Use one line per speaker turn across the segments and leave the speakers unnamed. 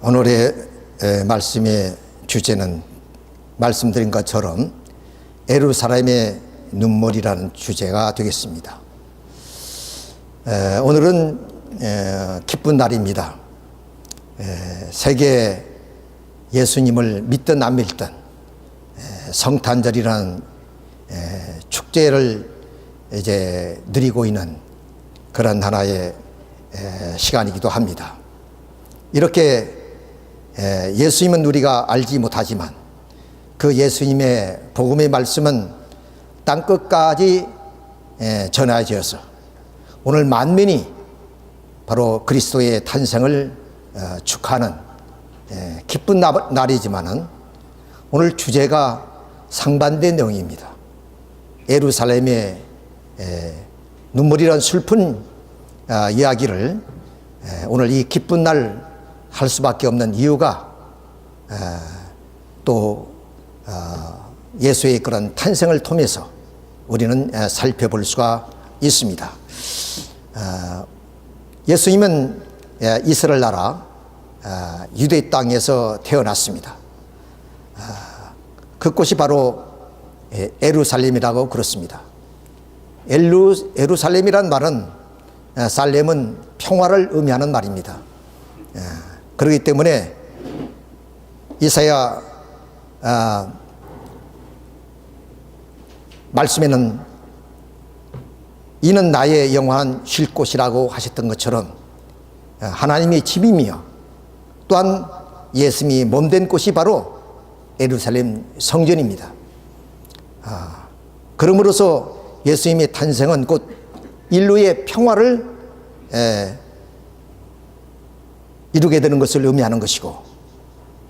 오늘의 말씀의 주제는 말씀드린 것처럼 예루살렘의 눈물이라는 주제가 되겠습니다. 오늘은 기쁜 날입니다. 세계 예수님을 믿든 안 믿든 성탄절이라는 축제를 이제 누리고 있는 그런 하나의 시간이기도 합니다. 이렇게 예수님은 우리가 알지 못하지만 그 예수님의 복음의 말씀은 땅끝까지 전해져서 오늘 만민이 바로 그리스도의 탄생을 축하하는 기쁜 날이지만은 오늘 주제가 상반된 내용입니다. 예루살렘의 눈물이란 슬픈 이야기를 오늘 이 기쁜 날 할 수밖에 없는 이유가 또 예수의 그런 탄생을 통해서 우리는 살펴볼 수가 있습니다. 예수님은 이스라엘 나라 유대 땅에서 태어났습니다. 그곳이 바로 예루살렘이라고 그렇습니다. 예루살렘이란 말은 살렘은 평화를 의미하는 말입니다. 그렇기 때문에 이사야 말씀에는 이는 나의 영원한 쉴 곳이라고 하셨던 것처럼 하나님의 집이며 또한 예수님이 몸된 곳이 바로 예루살렘 성전입니다. 그러므로서 예수님의 탄생은 곧 인류의 평화를 이루게 되는 것을 의미하는 것이고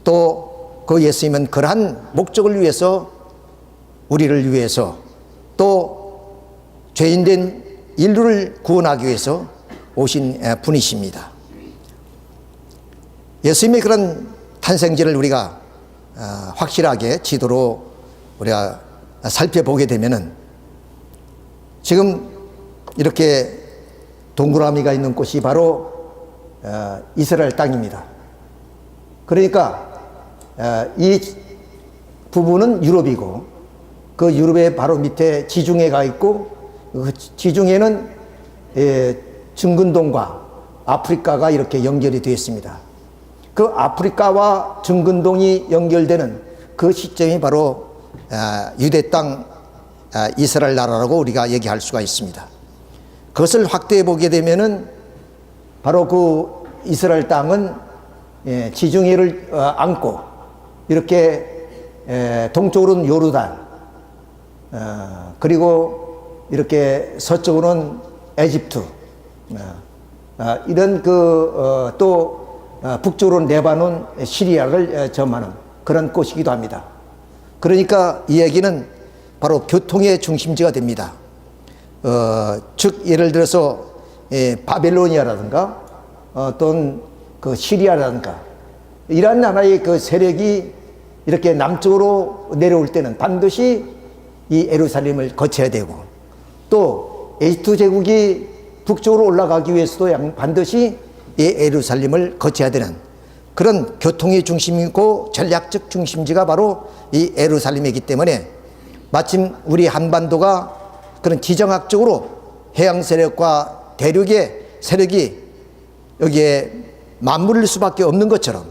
또 그 예수님은 그러한 목적을 위해서 우리를 위해서 또 죄인된 인류를 구원하기 위해서 오신 분이십니다. 예수님의 그런 탄생지를 우리가 확실하게 지도로 우리가 살펴보게 되면은 지금 이렇게 동그라미가 있는 곳이 바로 이스라엘 땅입니다. 그러니까 이 부분은 유럽이고 그 유럽의 바로 밑에 지중해가 있고 그 지중해는 중근동과 아프리카가 이렇게 연결이 되어 있습니다. 그 아프리카와 중근동이 연결되는 그 시점이 바로 유대 땅 이스라엘 나라라고 우리가 얘기할 수가 있습니다. 그것을 확대해 보게 되면은 바로 그 이스라엘 땅은 지중해를 안고 이렇게 동쪽으로는 요르단 그리고 이렇게 서쪽으로는 에집트 이런 또 북쪽으로는 레바논, 시리아를 점하는 그런 곳이기도 합니다. 그러니까 이 얘기는 바로 교통의 중심지가 됩니다. 즉 예를 들어서 바벨로니아라든가 또는 그 시리아라든가 이러한 나라의 그 세력이 이렇게 남쪽으로 내려올 때는 반드시 이 예루살렘을 거쳐야 되고 또 에집트 제국이 북쪽으로 올라가기 위해서도 반드시 이 예루살렘을 거쳐야 되는 그런 교통의 중심이고 전략적 중심지가 바로 이 예루살렘이기 때문에 마침 우리 한반도가 그런 지정학적으로 해양 세력과 대륙의 세력이 여기에 맞물릴 수밖에 없는 것처럼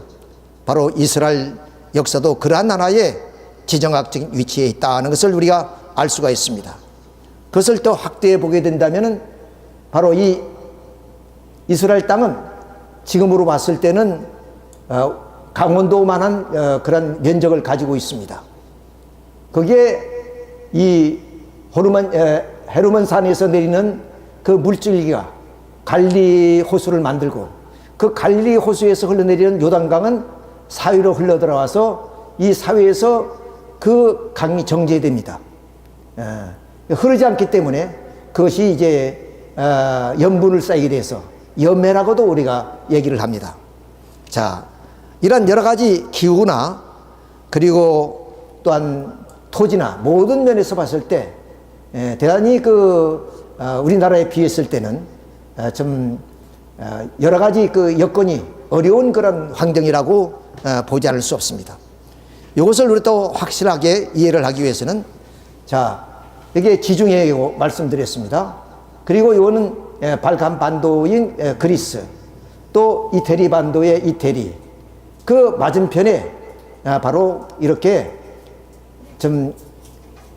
바로 이스라엘 역사도 그러한 하나의 지정학적인 위치에 있다는 것을 우리가 알 수가 있습니다. 그것을 또 확대해 보게 된다면 바로 이 이스라엘 땅은 지금으로 봤을 때는 강원도만한 그런 면적을 가지고 있습니다. 거기에 이 헤르몬 산에서 내리는 그 물줄기가 갈릴리 호수를 만들고 그 갈릴리 호수에서 흘러내리는 요단강은 사위로 흘러 들어와서 이 사위에서 그 강이 정제됩니다. 흐르지 않기 때문에 그것이 이제 염분을 쌓이게 돼서 염해라고도 우리가 얘기를 합니다. 자, 이런 여러 가지 기후나 그리고 또한 토지나 모든 면에서 봤을 때 대단히 우리나라에 비했을 때는 좀 여러 가지 그 여건이 어려운 그런 환경이라고 보지 않을 수 없습니다. 이것을 우리 또 확실하게 이해를 하기 위해서는, 자, 이게 지중해고 말씀드렸습니다. 그리고 이거는 발칸 반도인 그리스, 또 이태리 반도의 이태리, 그 맞은편에 바로 이렇게 좀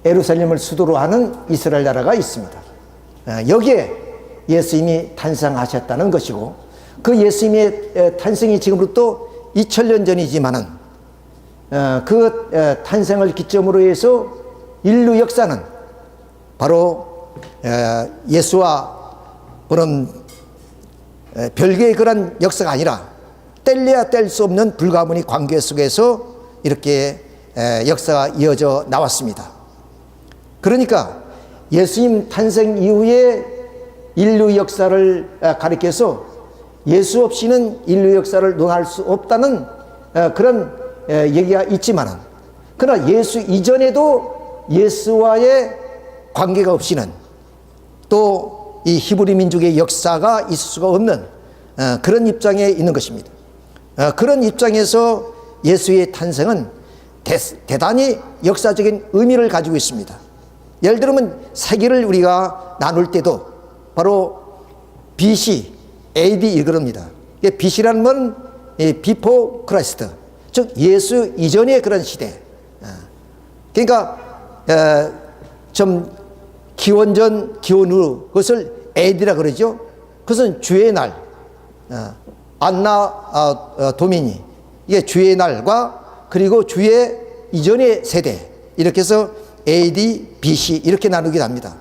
예루살렘을 수도로 하는 이스라엘 나라가 있습니다. 여기에 예수님이 탄생하셨다는 것이고, 그 예수님의 탄생이 지금부터 2000년 전이지만은 그 탄생을 기점으로 해서 인류 역사는 바로 예수와 그런 별개의 그런 역사가 아니라 뗄래야 뗄 수 없는 불가분의 관계 속에서 이렇게 역사가 이어져 나왔습니다. 그러니까 예수님 탄생 이후에 인류 역사를 가리켜서 예수 없이는 인류 역사를 논할 수 없다는 그런 얘기가 있지만은, 그러나 예수 이전에도 예수와의 관계가 없이는 또 이 히브리 민족의 역사가 있을 수가 없는 그런 입장에 있는 것입니다. 그런 입장에서 예수의 탄생은 대단히 역사적인 의미를 가지고 있습니다. 예를 들면 세계를 우리가 나눌 때도 바로 BC, AD 이겁니다. BC라는 건 Before Christ, 즉 예수 이전의 그런 시대. 그러니까 좀 기원 전, 기원 후, 그것을 AD라 그러죠. 그것은 주의 날, 안나 도미니, 이게 주의 날과 그리고 주의 이전의 세대, 이렇게 해서 AD, BC 이렇게 나누기도 합니다.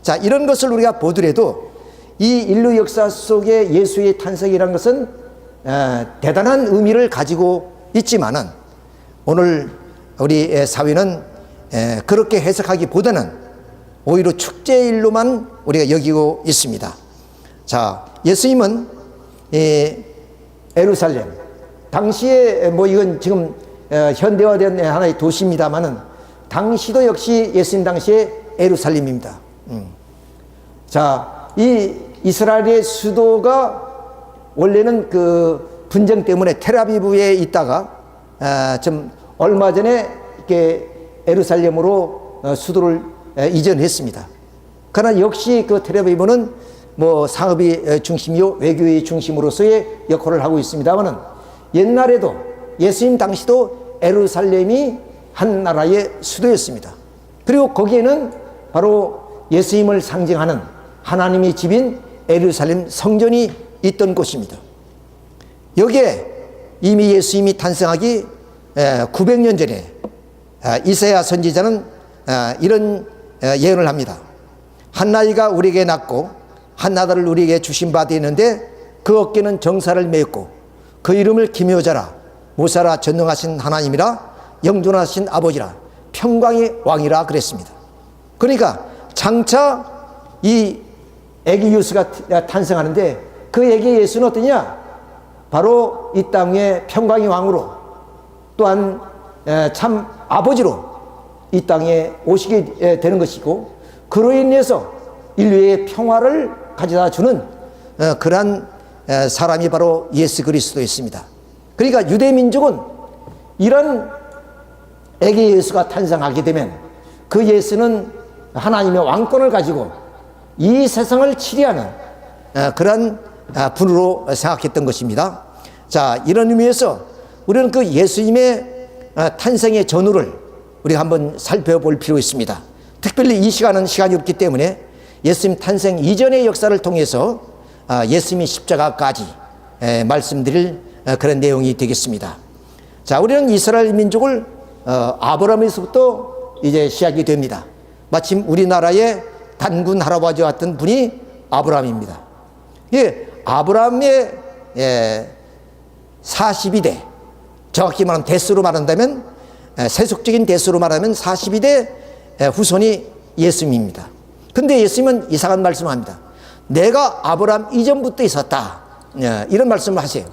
자, 이런 것을 우리가 보더라도 이 인류 역사 속에 예수의 탄생이라는 것은 대단한 의미를 가지고 있지만은, 오늘 우리 사회는 그렇게 해석하기보다는 오히려 축제일로만 우리가 여기고 있습니다. 자, 예수님은 예루살렘, 당시에 뭐 이건 지금 현대화된 하나의 도시입니다만은 당시도 역시 예수님 당시에 예루살렘입니다. 자, 이 이스라엘의 수도가 원래는 그 분쟁 때문에 텔아비브에 있다가 좀 얼마 전에 이렇게 예루살렘으로 수도를 이전했습니다. 그러나 역시 그 텔아비브는 뭐 상업의 중심이요 외교의 중심으로서의 역할을 하고 있습니다만은, 옛날에도 예수님 당시도 예루살렘이 한 나라의 수도였습니다. 그리고 거기에는 바로 예수님을 상징하는 하나님의 집인 예루살렘 성전이 있던 곳입니다. 여기에 이미 예수님이 탄생하기 900년 전에 이사야 선지자는 이런 예언을 합니다. 한 나이가 우리에게 낳고 한 나라를 우리에게 주신 바 되는데 그 어깨는 정사를 메었고 그 이름을 기묘자라, 모사라, 전능하신 하나님이라, 영존하신 아버지라, 평강의 왕이라 그랬습니다. 그러니까 장차 이 애기 예수가 탄생하는데 그 애기 예수는 어떠냐? 바로 이 땅의 평강의 왕으로, 또한 참 아버지로 이 땅에 오시게 되는 것이고, 그로 인해서 인류의 평화를 가져다 주는 그러한 사람이 바로 예수 그리스도였습니다. 그러니까 유대 민족은 이런 애기 예수가 탄생하게 되면 그 예수는 하나님의 왕권을 가지고 이 세상을 치리하는 그런 분으로 생각했던 것입니다. 자, 이런 의미에서 우리는 그 예수님의 탄생의 전후를 우리가 한번 살펴볼 필요가 있습니다. 특별히 이 시간은 시간이 없기 때문에 예수님 탄생 이전의 역사를 통해서 예수님의 십자가까지 말씀드릴 그런 내용이 되겠습니다. 자, 우리는 이스라엘 민족을 아브라함에서부터 이제 시작이 됩니다. 마침 우리나라의 단군 할아버지와 같은 분이 아브라함입니다. 예, 아브라함의 42대, 정확히 말하면 대수로 말한다면, 세속적인 대수로 말하면 42대 후손이 예수님입니다. 근데 예수님은 이상한 말씀을 합니다. 내가 아브라함 이전부터 있었다, 이런 말씀을 하세요.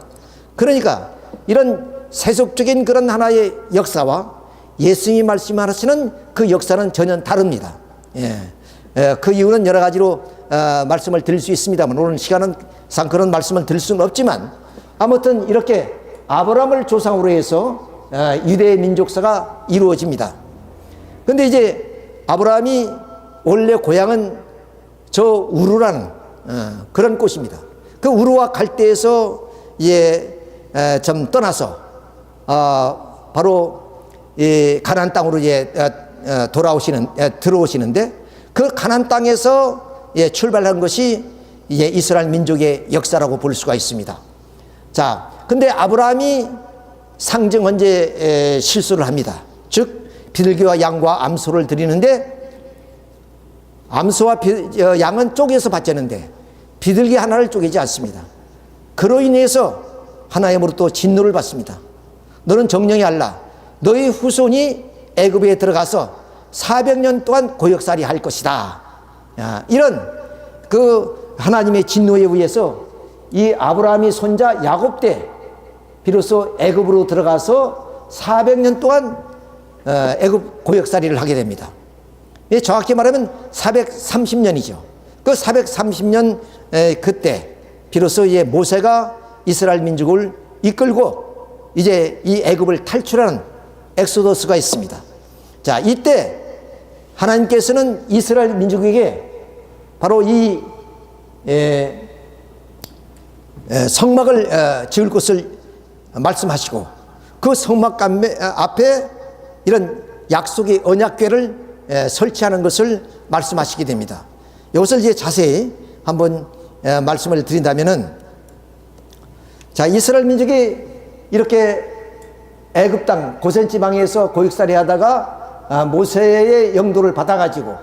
그러니까 이런 세속적인 그런 하나의 역사와 예수님이 말씀하시는 그 역사는 전혀 다릅니다. 그 이유는 여러 가지로 말씀을 드릴 수 있습니다만, 오늘 시간은 상 그런 말씀을 드릴 수는 없지만, 아무튼 이렇게 아브라함을 조상으로 해서 유대 민족사가 이루어집니다. 근데 이제 아브라함이 원래 고향은 저 우르라는 그런 곳입니다. 그 우르와 갈대에서 좀 떠나서 바로 가나안 땅으로 들어오시는데, 그 가나안 땅에서 출발한 것이 이스라엘 민족의 역사라고 볼 수가 있습니다. 자, 근데 아브라함이 상징 언제 실수를 합니다. 즉 비둘기와 양과 암소를 드리는데, 암소와 양은 쪼개서 바쳤는데 비둘기 하나를 쪼개지 않습니다. 그로 인해서 하나님으로부터 진노를 받습니다. 너는 정령이 알라. 너희 후손이 애굽에 들어가서 400년 동안 고역살이 할 것이다. 이런 그 하나님의 진노에 의해서 이 아브라함이 손자 야곱 때 비로소 애굽으로 들어가서 400년 동안 애굽 고역살이를 하게 됩니다. 정확히 말하면 430년이죠. 그 430년 그때 비로소 모세가 이스라엘 민족을 이끌고 이제 이 애굽을 탈출하는 엑소더스가 있습니다. 자, 이때 하나님께서는 이스라엘 민족에게 바로 이 성막을 지을 것을 말씀하시고, 그 성막 앞에 이런 약속의 언약궤를 설치하는 것을 말씀하시게 됩니다. 이것을 이제 자세히 한번 말씀을 드린다면은, 자, 이스라엘 민족이 이렇게 애굽 땅 고센 지방에서 고육살이 하다가 모세의 영도를 받아가지고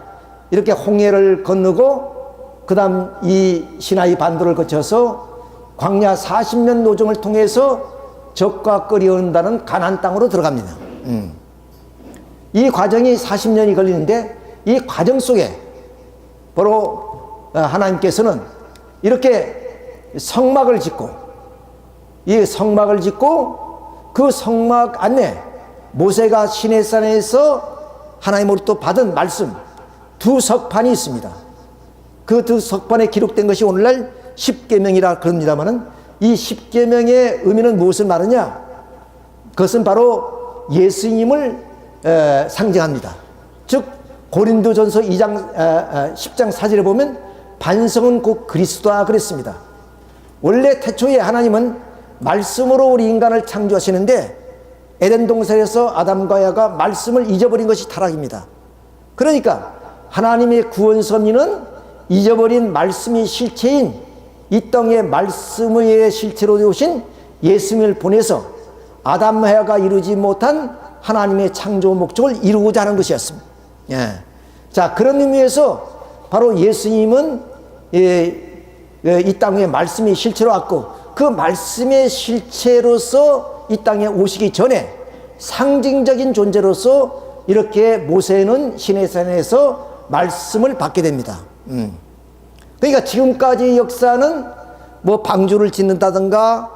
이렇게 홍해를 건너고 그다음 이 시나이 반도를 거쳐서 광야 40년 노정을 통해서 적과 끓이온다는 가나안 땅으로 들어갑니다. 이 과정이 40년이 걸리는데, 이 과정 속에 바로 하나님께서는 이렇게 성막을 짓고, 이 성막을 짓고 그 성막 안에 모세가 시내산에서 하나님으로부터 받은 말씀 두 석판이 있습니다. 그 두 석판에 기록된 것이 오늘날 십계명이라 그럽니다마는, 이 십계명의 의미는 무엇을 말하냐? 그것은 바로 예수님을 상징합니다. 즉 고린도전서 10장 4절에 보면 반성은 곧 그리스도라 그랬습니다. 원래 태초에 하나님은 말씀으로 우리 인간을 창조하시는데, 에덴 동산에서 아담과 야가 말씀을 잊어버린 것이 타락입니다. 그러니까 하나님의 구원 섭리는 잊어버린 말씀이 실체인 이 땅의 말씀의 실체로 오신 예수님을 보내서 아담과 야가 이루지 못한 하나님의 창조 목적을 이루고자 하는 것이었습니다. 자, 그런 의미에서 바로 예수님은 이 땅에 말씀이 실체로 왔고, 그 말씀의 실체로서 이 땅에 오시기 전에 상징적인 존재로서 이렇게 모세는 시내산에서 말씀을 받게 됩니다. 그러니까 지금까지 역사는 뭐 방주를 짓는다든가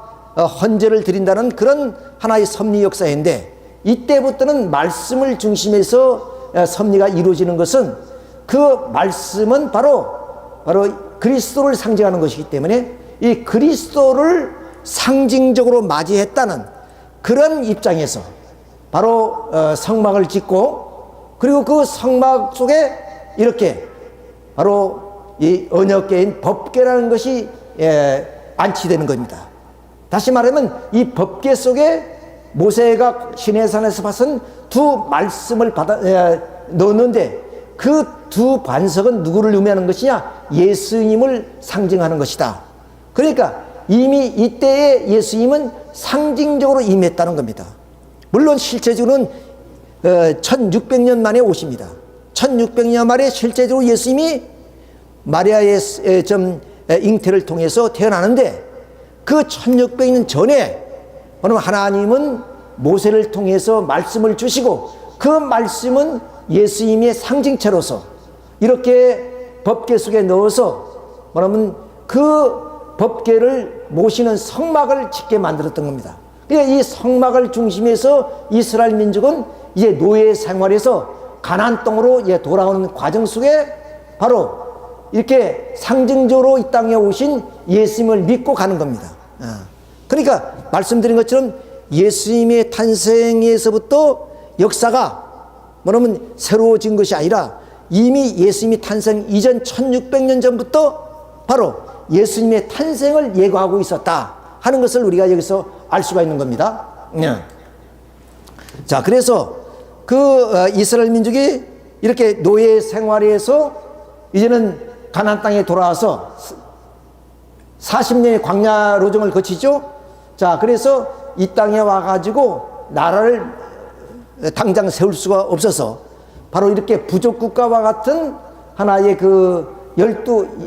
헌제를 드린다는 그런 하나의 섭리 역사인데, 이때부터는 말씀을 중심해서 섭리가 이루어지는 것은, 그 말씀은 바로 그리스도를 상징하는 것이기 때문에 이 그리스도를 상징적으로 맞이했다는 그런 입장에서 바로 성막을 짓고, 그리고 그 성막 속에 이렇게 바로 이 언약궤인 법궤라는 것이 안치되는 겁니다. 다시 말하면 이 법궤 속에 모세가 시내산에서 받은 두 말씀을 넣었는데, 그 두 반석은 누구를 의미하는 것이냐? 예수님을 상징하는 것이다. 그러니까 이미 이때의 예수님은 상징적으로 임했다는 겁니다. 물론 실제적으로는 1600년 만에 오십니다. 1600년 만에 실제적으로 예수님이 마리아의 잉태를 통해서 태어나는데, 그 1600년 전에 하나님은 모세를 통해서 말씀을 주시고, 그 말씀은 예수님의 상징체로서 이렇게 법궤 속에 넣어서 뭐냐면 그 법궤를 모시는 성막을 짓게 만들었던 겁니다. 그러니까 이 성막을 중심해서 이스라엘 민족은 이제 노예 생활에서 가나안 땅으로 돌아오는 과정 속에 바로 이렇게 상징적으로 이 땅에 오신 예수님을 믿고 가는 겁니다. 그러니까 말씀드린 것처럼 예수님의 탄생에서부터 역사가 뭐냐면 새로워진 것이 아니라 이미 예수님이 탄생 이전 1600년 전부터 바로 예수님의 탄생을 예고하고 있었다 하는 것을 우리가 여기서 알 수가 있는 겁니다. 자, 그래서 이스라엘 민족이 이렇게 노예 생활에서 이제는 가나안 땅에 돌아와서 40년의 광야 로정을 거치죠. 자, 그래서 이 땅에 와가지고 나라를 당장 세울 수가 없어서 바로 이렇게 부족 국가와 같은 하나의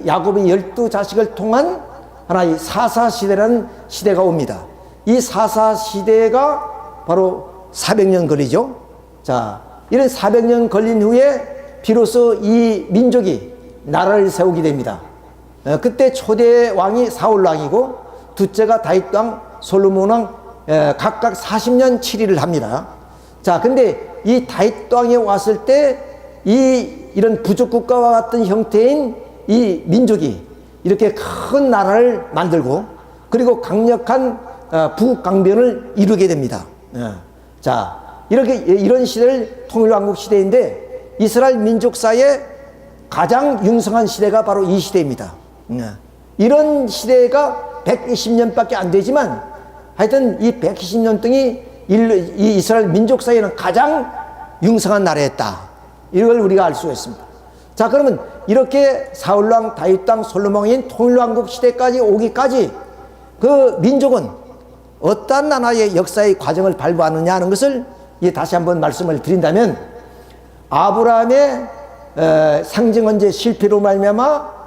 야곱의 12자식을 통한 하나의 사사시대라는 시대가 옵니다. 이 사사시대가 바로 400년 걸리죠. 자, 이런 400년 걸린 후에 비로소 이 민족이 나라를 세우게 됩니다. 그때 초대 왕이 사울 왕이고 둘째가 다윗 왕, 솔로몬 왕 각각 40년 치리를 합니다. 자, 근데 이 다윗 왕이 왔을 때 이런 부족 국가와 같은 형태인 이 민족이 이렇게 큰 나라를 만들고 그리고 강력한 북강변을 이루게 됩니다. 자, 이런 시대를 통일왕국 시대인데 이스라엘 민족사의 가장 융성한 시대가 바로 이 시대입니다. 이런 시대가 120년밖에 안 되지만 하여튼 이 120년 동이 이 이스라엘 민족사에는 가장 융성한 나라였다. 이걸 우리가 알 수가 있습니다. 자, 그러면 이렇게 사울왕, 다윗왕, 솔로몬인 통일왕국 시대까지 오기까지 그 민족은 어떠한 나라의 역사의 과정을 밟아왔느냐 하는 것을 다시 한번 말씀을 드린다면 아브라함의 상징언제 실패로 말미암아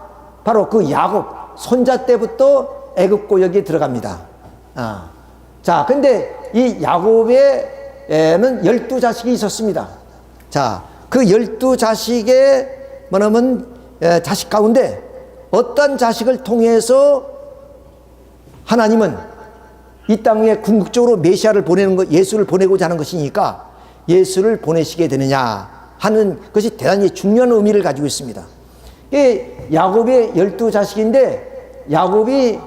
바로 그 야곱 손자 때부터 애굽 고역에 들어갑니다. 자, 근데 이 야곱에는 12자식이 있었습니다. 자, 그 12자식의 뭐냐면 자식 가운데 어떤 자식을 통해서 하나님은 이 땅에 궁극적으로 메시아를 보내는 것, 예수를 보내고자 하는 것이니까 예수를 보내시게 되느냐 하는 것이 대단히 중요한 의미를 가지고 있습니다. 야곱의 12자식인데 야곱이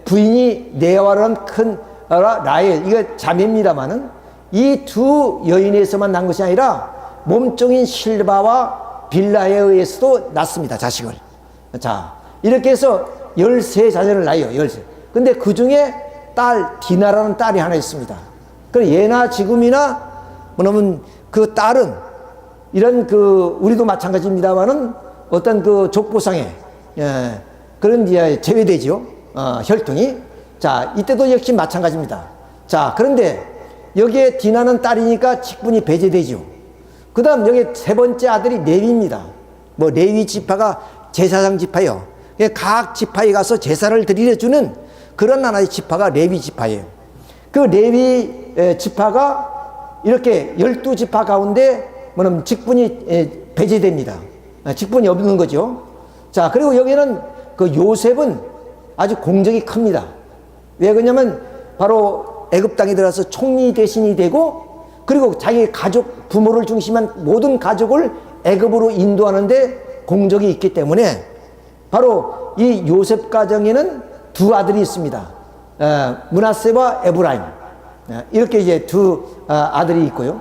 부인이 레아라는 큰 라헬, 이거 자매입니다만은 이 두 여인에서만 난 것이 아니라 몸종인 실바와 빌라에 의해서도 낳습니다, 자식을. 자, 이렇게 해서 13자녀를 낳아요, 13. 근데 그 중에 딸, 디나라는 딸이 하나 있습니다. 그 예나 지금이나 뭐냐면 그 딸은 이런 우리도 마찬가지입니다만은 어떤 족보상에 그런 제외되죠. 혈통이. 자, 이때도 역시 마찬가지입니다. 자, 그런데 여기에 디나는 딸이니까 직분이 배제되죠. 그 다음 여기 세 번째 아들이 레위입니다. 뭐 레위 지파가 제사장 지파예요. 각 지파에 가서 제사를 드려주는 그런 하나의 지파가 레위 지파예요. 그 레위 지파가 이렇게 12지파 가운데 뭐냐면 직분이 배제됩니다. 직분이 없는 거죠. 자, 그리고 여기는 요셉은 아주 공적이 큽니다. 왜 그러냐면 바로 애굽 땅에 들어가서 총리 대신이 되고 그리고 자기 가족, 부모를 중심한 모든 가족을 애굽으로 인도하는데 공적이 있기 때문에 바로 이 요셉 가정에는 두 아들이 있습니다. 므낫세와 에브라임. 이렇게 이제 두 아들이 있고요.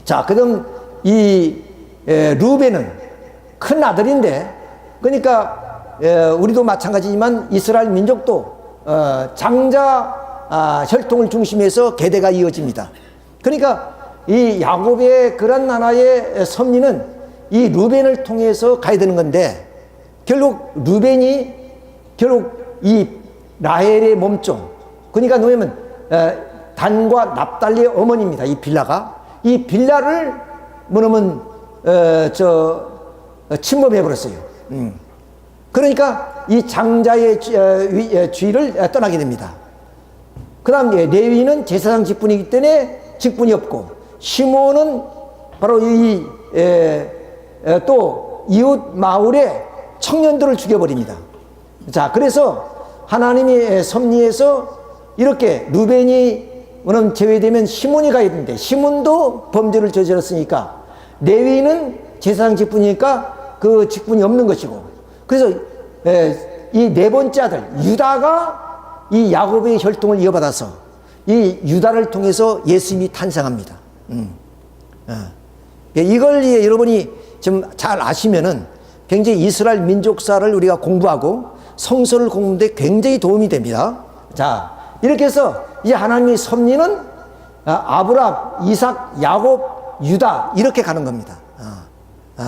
자, 그다음 이 루벤은 큰 아들인데 그러니까 우리도 마찬가지지만 이스라엘 민족도 장자 혈통을 중심해서 계대가 이어집니다. 그러니까 이 야곱의 그런 하나의 섭리는 이 루벤을 통해서 가야 되는 건데 결국 루벤이 결국 이 라헬의 몸종, 그러니까 뭐냐면 단과 납달리의 어머니입니다. 이 빌라가 이 빌라를 뭐냐면 침범해 버렸어요. 그러니까 이 장자의 주의를 떠나게 됩니다. 그 다음 레위는 제사장 직분이기 때문에 직분이 없고 시몬은 바로 또 이웃 마을의 청년들을 죽여버립니다. 자, 그래서 하나님의 섭리에서 이렇게 루벤이 뭐냐면 제외되면 시몬이 가야 되는데 시몬도 범죄를 저질렀으니까 레위는 제사장 직분이니까 그 직분이 없는 것이고 그래서 이 네 번째 아들 유다가 이 야곱의 혈통을 이어받아서 이 유다를 통해서 예수님이 탄생합니다. 이걸 여러분이 좀 잘 아시면은 굉장히 이스라엘 민족사를 우리가 공부하고 성서를 공부하는데 굉장히 도움이 됩니다. 자, 이렇게 해서 이 하나님의 섭리는 아브라함, 이삭, 야곱, 유다 이렇게 가는 겁니다.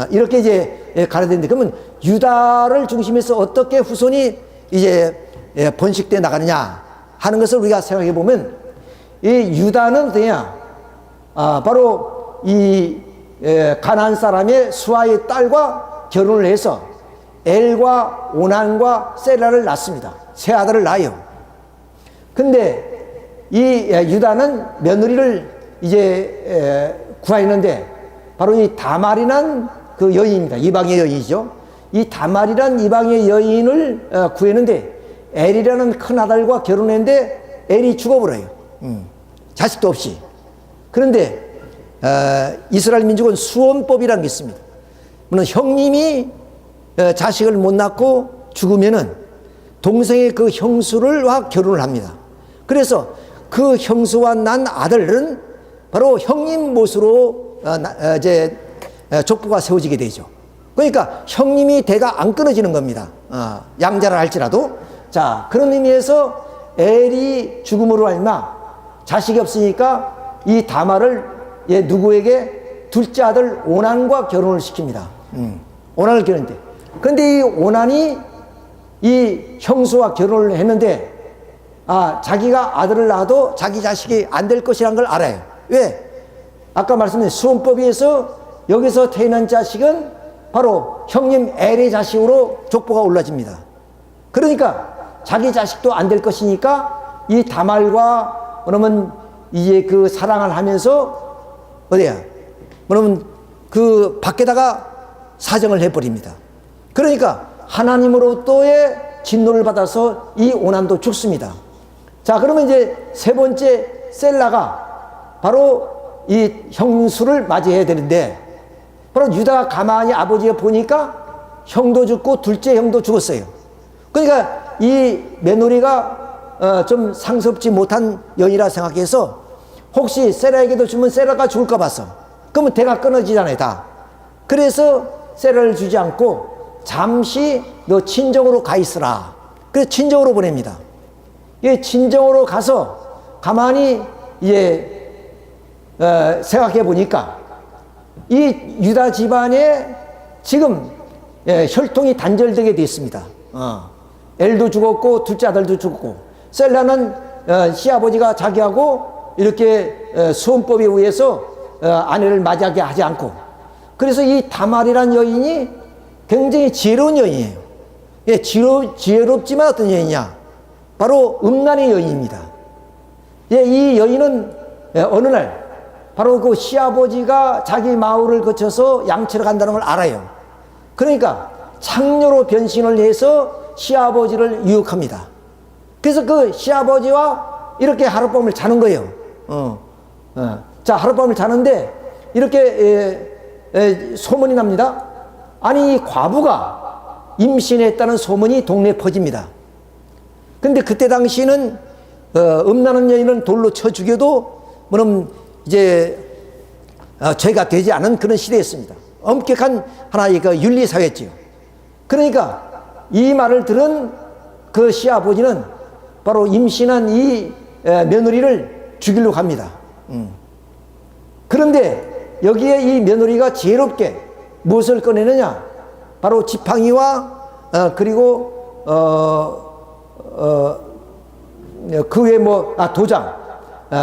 이렇게 이제 가야 되는데, 그러면 유다를 중심해서 어떻게 후손이 이제 번식돼 나가느냐 하는 것을 우리가 생각해 보면, 이 유다는 어떠냐? 바로 이 가나안 사람의 수아의 딸과 결혼을 해서 엘과 오난과 셀라를 낳습니다. 세 아들을 낳아요. 근데 이 유다는 며느리를 이제 구하였는데, 바로 이 다말이란 그 여인입니다. 이방의 여인이죠. 이 다말이란 이방의 여인을 구했는데, 엘이라는 큰 아들과 결혼했는데 엘이 죽어버려요. 자식도 없이. 그런데 이스라엘 민족은 수원법이라는 게 있습니다. 물론 형님이 자식을 못 낳고 죽으면은 동생의 그 형수와 결혼을 합니다. 그래서 그 형수와 난 아들은 바로 형님 못으로 이제 족보가 세워지게 되죠. 그러니까 형님이 대가 안 끊어지는 겁니다. 양자를 할지라도. 자, 그런 의미에서 엘이 죽음으로 말미암아 자식이 없으니까 이 다말을 누구에게? 둘째 아들 오난과 결혼을 시킵니다. 오난을 결혼했는데, 그런데 이 오난이 이 형수와 결혼을 했는데, 자기가 아들을 낳아도 자기 자식이 안 될 것이라는 걸 알아요. 왜? 아까 말씀드린 수원법에 의해서 여기서 태어난 자식은 바로 형님 엘의 자식으로 족보가 올라집니다. 그러니까 자기 자식도 안 될 것이니까 이 다말과 그러면 이제 그 사랑을 하면서 어디야? 그러면 그 밖에다가 사정을 해버립니다. 그러니까 하나님으로부터의 진노를 받아서 이 오난도 죽습니다. 자, 그러면 이제 세 번째 셀라가 바로 이 형수를 맞이해야 되는데, 바로 유다가 가만히 아버지가 보니까 형도 죽고 둘째 형도 죽었어요. 그러니까 이 며느리가 좀 상섭지 못한 여인이라 생각해서 혹시 세라에게도 주면 세라가 죽을까 봐서, 그러면 대가 끊어지잖아요, 다. 그래서 세라를 주지 않고 잠시 너 친정으로 가 있으라. 그래서 친정으로 보냅니다. 이 친정으로 가서 가만히 이제 생각해 보니까 이 유다 집안에 지금 혈통이 단절되게 되어 있습니다. 엘도 죽었고 둘째 아들도 죽었고, 셀라는 시아버지가 자기하고 이렇게 수원법에 의해서 아내를 맞이하게 하지 않고, 그래서 이 다말이라는 여인이 굉장히 지혜로운 여인이에요. 지혜롭지만 어떤 여인이냐? 바로 음란의 여인입니다. 이 여인은 어느 날 바로 그 시아버지가 자기 마을을 거쳐서 양치러 간다는 걸 알아요. 그러니까 창녀로 변신을 해서 시아버지를 유혹합니다. 그래서 그 시아버지와 이렇게 하룻밤을 자는 거예요. 자, 하룻밤을 자는데 이렇게 소문이 납니다. 아니, 이 과부가 임신했다는 소문이 동네에 퍼집니다. 근데 그때 당시는 음란한 여인은 돌로 쳐 죽여도 뭐는 이제 죄가 되지 않은 그런 시대였습니다. 엄격한 하나의 그 윤리 사회였지요. 그러니까 이 말을 들은 그 시아버지는 바로 임신한 이 며느리를 죽이려고 합니다. 그런데 여기에 이 며느리가 지혜롭게 무엇을 꺼내느냐? 바로 지팡이와 그리고 그 외에 도장,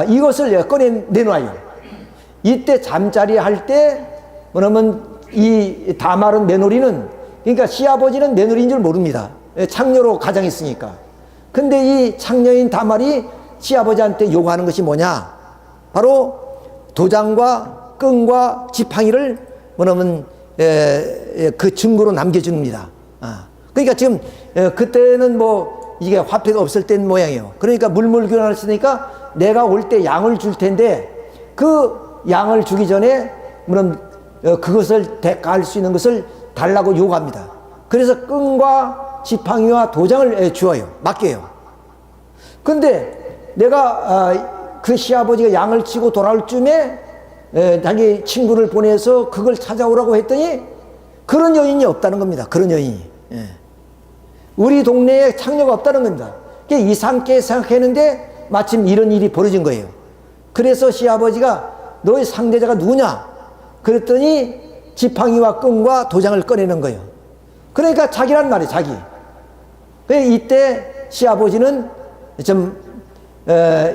이것을 내놔요. 이때 잠자리 할 때 그러면 이 다말은 며느리는, 그러니까 시아버지는 며느리인 줄 모릅니다. 창녀로 가장했으니까. 근데 이 창녀인 다말이 시아버지한테 요구하는 것이 뭐냐? 바로 도장과 끈과 지팡이를 뭐냐면 그 증거로 남겨줍니다. 그러니까 지금 그때는 이게 화폐가 없을 땐 모양이에요. 그러니까 물물교환을 쓰니까 내가 올 때 양을 줄 텐데 그 양을 주기 전에 물론 그것을 대가할 수 있는 것을 달라고 요구합니다. 그래서 끈과 지팡이와 도장을 주어요. 맡겨요. 근데 내가 그 시아버지가 양을 치고 돌아올 쯤에 자기 친구를 보내서 그걸 찾아오라고 했더니 그런 여인이 없다는 겁니다. 그런 여인이. 우리 동네에 창녀가 없다는 겁니다. 이상하게 생각했는데 마침 이런 일이 벌어진 거예요. 그래서 시아버지가 너의 상대자가 누구냐? 그랬더니 지팡이와 끈과 도장을 꺼내는 거예요. 그러니까 자기란 말이에요, 자기. 이때 시아버지는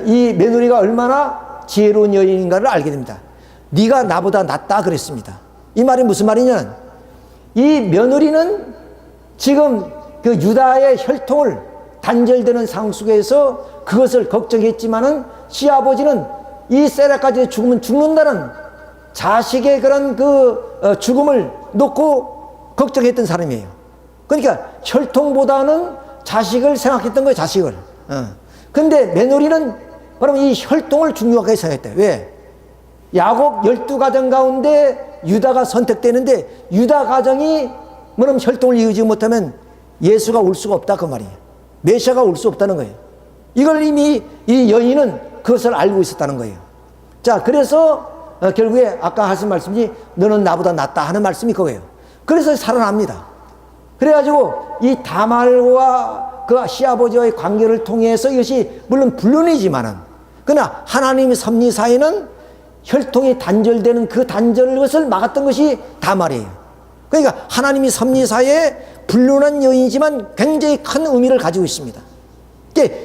이 며느리가 얼마나 지혜로운 여인인가를 알게 됩니다. 네가 나보다 낫다 그랬습니다. 이 말이 무슨 말이냐면 이 며느리는 지금 그 유다의 혈통을 단절되는 상황 속에서 그것을 걱정했지만은 시아버지는 이 세라까지 죽으면 죽는다는 자식의 그런 그 죽음을 놓고 걱정했던 사람이에요. 그러니까 혈통보다는 자식을 생각했던 거예요, 자식을. 근데 며느리는 바로 이 혈통을 중요하게 생각했대요. 왜? 야곱 12가정 가운데 유다가 선택되는데 유다 가정이 뭐냐면 혈통을 이루지 못하면 예수가 올 수가 없다 그 말이에요. 메시아가 올 수 없다는 거예요. 이걸 이미 이 여인은 그것을 알고 있었다는 거예요. 자, 그래서 결국에 아까 하신 말씀이 너는 나보다 낫다 하는 말씀이 그거예요. 그래서 살아납니다. 그래가지고 이 다말과 그 시아버지와의 관계를 통해서 이것이 물론 불륜이지만은 그러나 하나님의 섭리 사이는 혈통이 단절되는 그 단절 것을 막았던 것이 다말이에요. 그러니까 하나님이 섭리 사이에 불륜한 여인이지만 굉장히 큰 의미를 가지고 있습니다.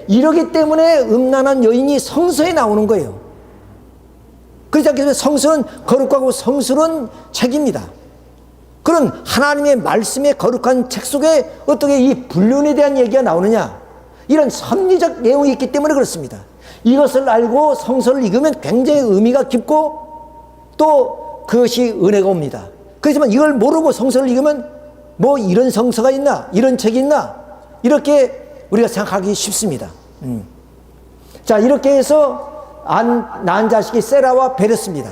이러기 때문에 음란한 여인이 성서에 나오는 거예요. 그렇지 않겠습니까? 성서는 거룩하고 성스러운 책입니다. 그런 하나님의 말씀의 거룩한 책 속에 어떻게 이 불륜에 대한 얘기가 나오느냐? 이런 섭리적 내용이 있기 때문에 그렇습니다. 이것을 알고 성서를 읽으면 굉장히 의미가 깊고 또 그것이 은혜가 옵니다. 그렇지만 이걸 모르고 성서를 읽으면 뭐 이런 성서가 있나? 이런 책이 있나? 이렇게 우리가 생각하기 쉽습니다. 자, 이렇게 해서 낳은 자식이 세라와 베레스입니다.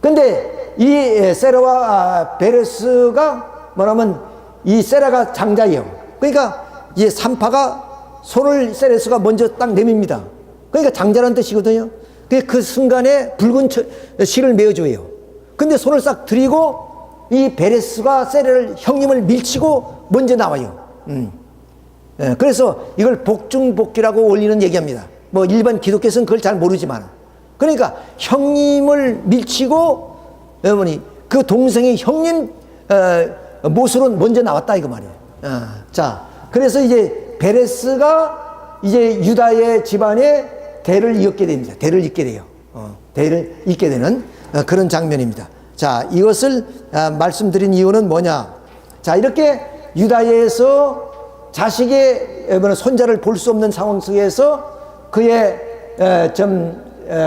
근데 이 세라와 베레스가 뭐냐면 이 세라가 장자예요. 그러니까 이 산파가 손을 세레스가 먼저 딱 내밉니다. 그러니까 장자라는 뜻이거든요. 그 순간에 붉은 실을 메어줘요. 근데 손을 싹 들이고 이 베레스가 세라를 형님을 밀치고 먼저 나와요. 그래서 이걸 복중복귀라고 원리는 얘기합니다. 뭐 일반 기독교에서는 그걸 잘 모르지만 그러니까 형님을 밀치고 그 동생의 형님 모습으로 먼저 나왔다 이거 말이에요. 자, 그래서 이제 베레스가 이제 유다의 집안에 대를 이었게 됩니다. 대를 잇게 돼요. 대를 잇게 되는 그런 장면입니다. 자, 이것을 말씀드린 이유는 뭐냐? 자, 이렇게 유다에서 자식의 손자를 볼 수 없는 상황 속에서 그의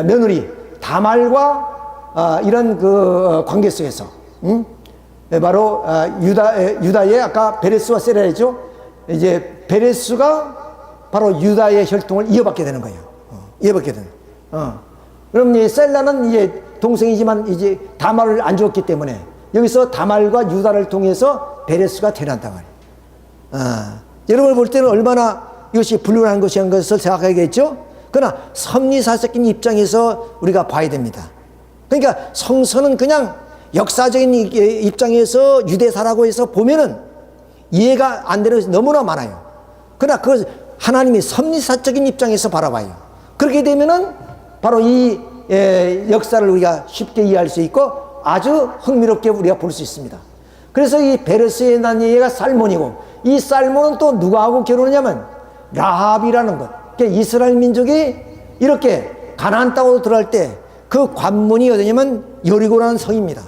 며느리 다말과 이런 그 관계 속에서 바로 유다의 아까 베레스와 세라죠. 이제 베레스가 바로 유다의 혈통을 이어받게 되는 거예요. 이어받게 되는. 그럼 이 셀라는 이제 동생이지만 이제 다말을 안 주었기 때문에 여기서 다말과 유다를 통해서 베레스가 태어난단 말이에요. 여러분을 볼 때는 얼마나 이것이 불륜한 것이라는 것을 생각하겠죠? 그러나 섭리사적인 입장에서 우리가 봐야 됩니다. 그러니까 성서는 그냥 역사적인 입장에서 유대사라고 해서 보면은 이해가 안 되는 것이 너무나 많아요. 그러나 그 하나님이 섭리사적인 입장에서 바라봐요. 그렇게 되면은 바로 이 역사를 우리가 쉽게 이해할 수 있고 아주 흥미롭게 우리가 볼 수 있습니다. 그래서 이 베레스의 난 얘가 살몬이고 이 살몬은 또 누구하고 결혼하냐면 라합이라는 것. 그러니까 이스라엘 민족이 이렇게 가나안 땅으로 들어갈 때 그 관문이 어디냐면 여리고라는 성입니다.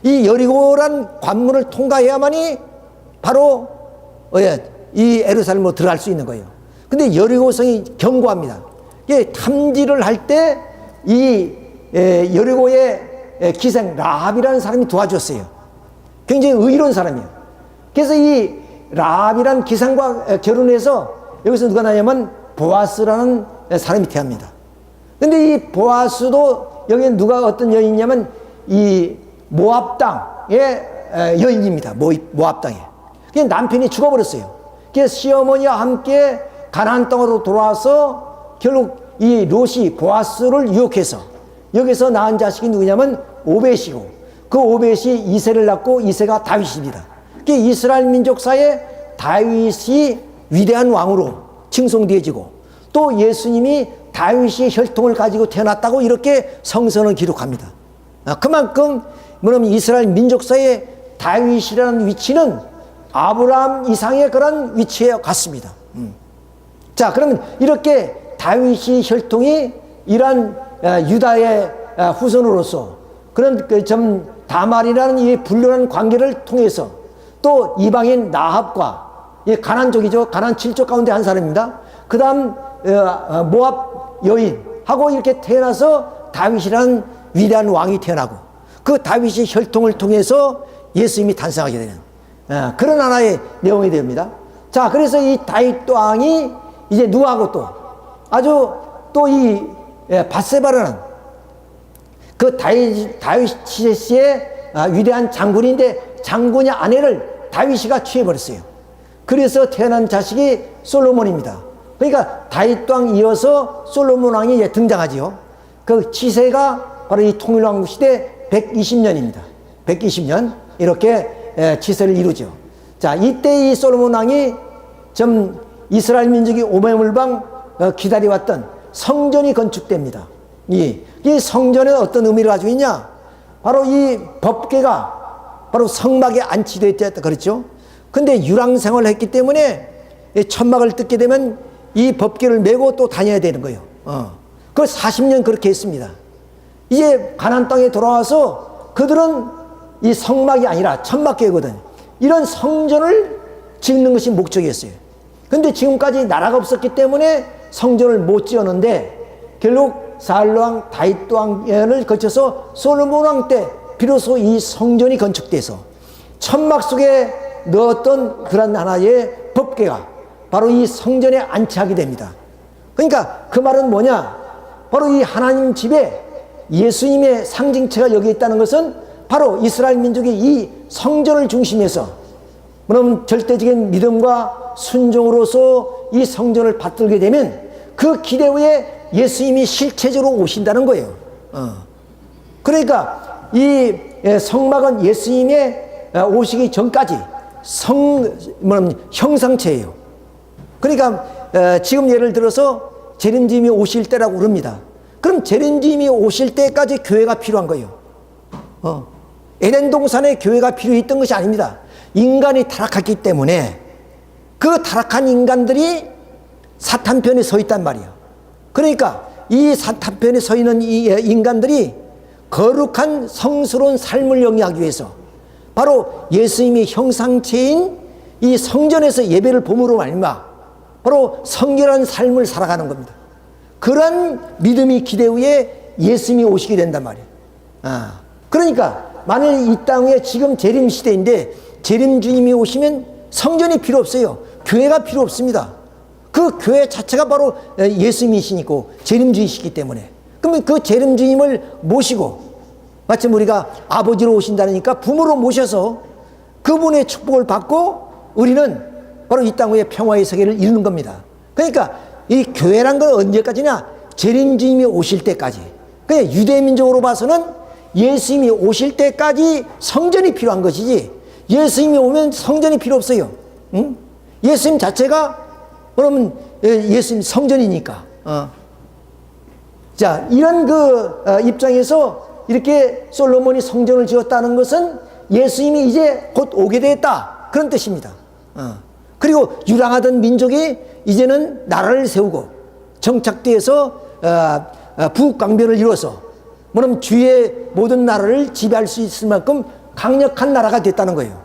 이 여리고라는 관문을 통과해야만이 바로 이 예루살렘으로 들어갈 수 있는 거예요. 근데 여리고 성이 견고합니다. 이게 탐지를 할 때 이 여리고의 기생 라합이라는 사람이 도와줬어요. 굉장히 의로운 사람이에요. 그래서 이 라합이라는 기생과 결혼해서 여기서 누가 나냐면 보아스라는 사람이 태어납니다. 근데 이 보아스도 여기에 누가 어떤 여인이냐면 이 모압 땅의 여인입니다. 모압 땅에. 남편이 죽어버렸어요. 그래서 시어머니와 함께 가나안 땅으로 돌아와서 결국 이 롯이 보아스를 유혹해서 여기서 낳은 자식이 누구냐면 오벳이고, 그 오벳이 이새를 낳고 이새가 다윗입니다. 이스라엘 민족사에 다윗이 위대한 왕으로 칭송되어지고, 또 예수님이 다윗의 혈통을 가지고 태어났다고 이렇게 성서는 기록합니다. 그만큼 뭐냐면 이스라엘 민족사에 다윗이라는 위치는 아브라함 이상의 그런 위치에 갔습니다. 자, 그러면 이렇게 다윗의 혈통이 이러한 유다의 후손으로서 그런 좀 다말이라는 이 불륜한 관계를 통해서 또 이방인 나합과 가나안족이죠. 가나안 7족 가운데 한 사람입니다. 그 다음 모압 여인하고 이렇게 태어나서 다윗이라는 위대한 왕이 태어나고, 그 다윗의 혈통을 통해서 예수님이 탄생하게 되는 그런 하나의 내용이 됩니다. 자, 그래서 이 다윗 왕이 이제 누구하고 또 아주 또 이 밧세바라는 그 다윗의 위대한 장군인데, 장군의 아내를 다윗이가 취해버렸어요. 그래서 태어난 자식이 솔로몬입니다. 그러니까 다윗 왕 이어서 솔로몬 왕이 이제 등장하지요. 그 치세가 바로 이 통일왕국 시대 120년입니다. 120년 이렇게 치세를 이루죠. 자, 이때 이 솔로몬 왕이 좀 이스라엘 민족이 오매물방 기다려왔던 성전이 건축됩니다. 이 성전에 어떤 의미를 가지고 있냐? 바로 이 법궤가 바로 성막에 안치되어 있다 그랬죠. 근데 유랑생활을 했기 때문에 천막을 뜯게 되면 이 법궤를 메고 또 다녀야 되는 거예요. 그걸 40년 그렇게 했습니다. 이제 가나안 땅에 돌아와서 그들은 이 성막이 아니라 천막궤거든. 이런 성전을 짓는 것이 목적이었어요. 근데 지금까지 나라가 없었기 때문에 성전을 못 지었는데, 결국 사울왕 다윗 왕을 거쳐서 솔로몬 왕 때 비로소 이 성전이 건축돼서 천막 속에 넣었던 그런 하나의 법궤가 바로 이 성전에 안치하게 됩니다. 그러니까 그 말은 뭐냐? 바로 이 하나님 집에 예수님의 상징체가 여기 있다는 것은 바로 이스라엘 민족이 이 성전을 중심해서 그럼 절대적인 믿음과 순종으로서 이 성전을 받들게 되면 그 기대 후에 예수님이 실체적으로 오신다는 거예요. 그러니까 이 성막은 예수님의 오시기 전까지 형상체예요. 그러니까 지금 예를 들어서 재림주님이 오실 때라고 그럽니다. 그럼 재림주님이 오실 때까지 교회가 필요한 거예요. 에덴 동산에 교회가 필요했던 것이 아닙니다. 인간이 타락했기 때문에 그 타락한 인간들이 사탄 편에 서 있단 말이에요. 그러니까 이 사탄 편에 서 있는 이 인간들이 거룩한 성스러운 삶을 영위하기 위해서 바로 예수님이 형상체인 이 성전에서 예배를 봄으로 말미암아 바로 성결한 삶을 살아가는 겁니다. 그런 믿음이 기대 후에 예수님이 오시게 된단 말이에요. 그러니까 만일 이 땅에 지금 재림 시대인데 재림 주님이 오시면 성전이 필요 없어요. 교회가 필요 없습니다. 그 교회 자체가 바로 예수님이시니까 재림 주이시기 때문에, 그러면 그 재림 주님을 모시고 마침 우리가 아버지로 오신다니까 부모로 모셔서 그분의 축복을 받고 우리는 바로 이 땅 위에 평화의 세계를 이루는 겁니다. 그러니까 이 교회란 건 언제까지냐? 재림 주님이 오실 때까지. 그냥 유대 민족으로 봐서는 예수님이 오실 때까지 성전이 필요한 것이지, 예수님이 오면 성전이 필요 없어요. 응? 예수님 자체가 그러면 예수님 성전이니까. 자, 이런 입장에서 이렇게 솔로몬이 성전을 지었다는 것은 예수님이 이제 곧 오게 되었다, 그런 뜻입니다. 그리고 유랑하던 민족이 이제는 나라를 세우고 정착되어서 북강변을 이루어서 뭐냐면 주의 모든 나라를 지배할 수 있을 만큼 강력한 나라가 됐다는 거예요.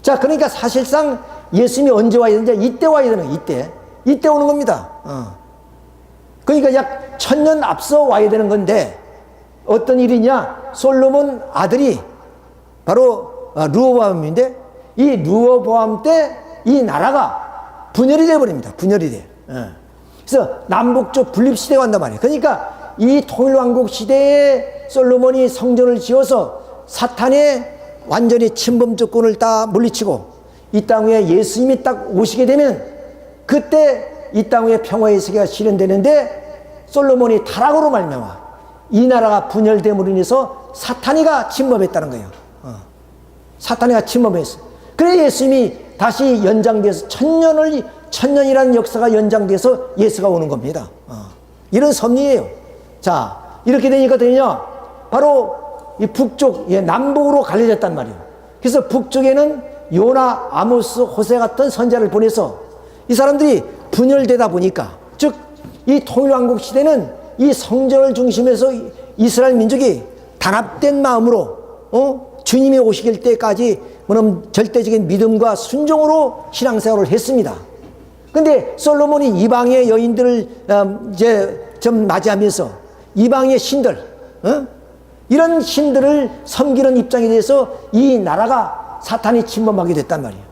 자, 그러니까 사실상 예수님이 언제 와야 되는지 이때 와야 되는 거예요. 이때 오는 겁니다. 그러니까 약 1000년 앞서 와야 되는 건데 어떤 일이냐? 솔로몬 아들이 바로 르호보암인데 이 르호보암 때 이 나라가 분열이 되어버립니다. 분열이 돼. 그래서 남북쪽 분립시대가 간단 말이에요. 그러니까 이 통일왕국 시대에 솔로몬이 성전을 지어서 사탄의 완전히 침범 조건을 다 물리치고 이 땅 위에 예수님이 딱 오시게 되면 그때 이 땅 위에 평화의 세계가 실현되는데 솔로몬이 타락으로 말미암아 이 나라가 분열됨으로 인해서 사탄이가 침범했다는 거예요. 사탄이가 침범했어. 그래 예수님이 다시 연장돼서 천년이라는 역사가 연장돼서 예수가 오는 겁니다. 이런 섭리예요. 자, 이렇게 되니까 바로 이 북쪽, 남북으로 갈려졌단 말이에요. 그래서 북쪽에는 요나, 아모스, 호세 같은 선지자를 보내서 이 사람들이 분열되다 보니까, 즉 이 통일왕국 시대는 이 성전을 중심에서 이스라엘 민족이 단합된 마음으로 주님이 오시길 때까지 절대적인 믿음과 순종으로 신앙생활을 했습니다. 근데 솔로몬이 이방의 여인들을 이제 좀 맞이하면서 이방의 신들, 이런 신들을 섬기는 입장에 대해서 이 나라가 사탄이 침범하게 됐단 말이에요.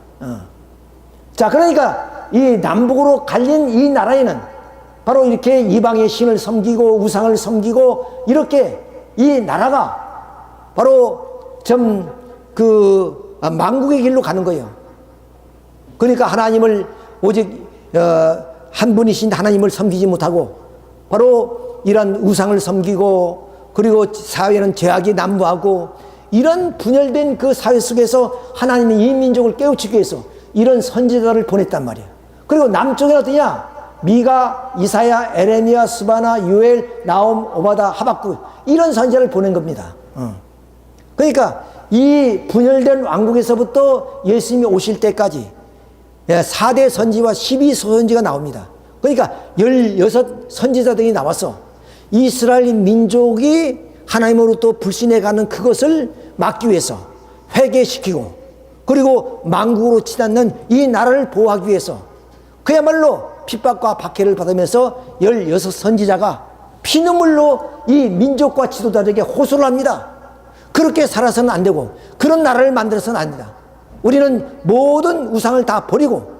자, 그러니까 이 남북으로 갈린 이 나라에는 바로 이렇게 이방의 신을 섬기고 우상을 섬기고 이렇게 이 나라가 바로 망국의 길로 가는 거예요. 그러니까 하나님을 오직 한 분이신 하나님을 섬기지 못하고 바로 이런 우상을 섬기고 그리고 사회는 죄악이 난무하고 이런 분열된 그 사회 속에서 하나님이 이 민족을 깨우치기 위해서 이런 선지자를 보냈단 말이에요. 그리고 남쪽에는 어떠냐? 미가, 이사야, 에레미야, 스바나, 요엘, 나홈, 오바다, 하박국 이런 선지자를 보낸 겁니다. 그러니까 이 분열된 왕국에서부터 예수님이 오실 때까지 4대 선지와 12소선지가 나옵니다. 그러니까 16 선지자들이 나와서 이스라엘 민족이 하나님으로부터 불신해가는 그것을 막기 위해서 회개시키고 그리고 망국으로 치닫는 이 나라를 보호하기 위해서 그야말로 핍박과 박해를 받으면서 16 선지자가 피눈물로 이 민족과 지도자들에게 호소를 합니다. 그렇게 살아서는 안 되고 그런 나라를 만들어서는 안 된다. 우리는 모든 우상을 다 버리고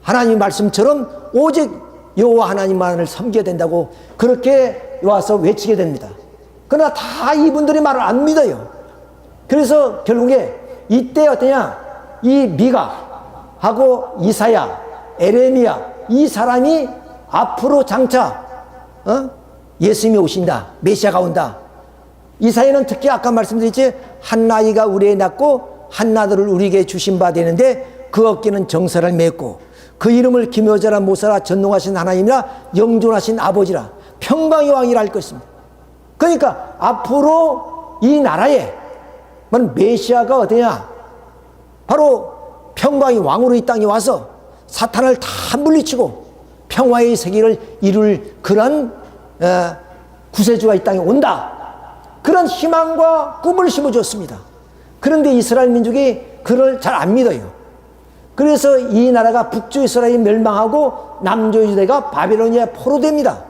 하나님 말씀처럼 오직 여호와 하나님만을 섬겨야 된다고 그렇게 와서 외치게 됩니다. 그러나 다 이분들이 말을 안 믿어요. 그래서 결국에 이때 어떠냐? 이 미가하고 이사야, 에레미야 이 사람이 앞으로 장차 예수님이 오신다. 메시아가 온다. 이사야는 특히 아까 말씀드렸지 한 나이가 우리에 낳고 한 나들을 우리에게 주신 바 되는데 그 어깨는 정사를 맺고 그 이름을 기묘자라 모사라 전능하신 하나님이라 영존하신 아버지라 평강의 왕이라 할 것입니다. 그러니까 앞으로 이 나라에 메시아가 어디냐? 바로 평강의 왕으로 이 땅에 와서 사탄을 다 물리치고 평화의 세계를 이룰 그런 구세주가 이 땅에 온다. 그런 희망과 꿈을 심어줬습니다. 그런데 이스라엘 민족이 그걸 잘 안 믿어요. 그래서 이 나라가 북쪽 이스라엘이 멸망하고 남쪽 유대가 바벨로니아에 포로됩니다.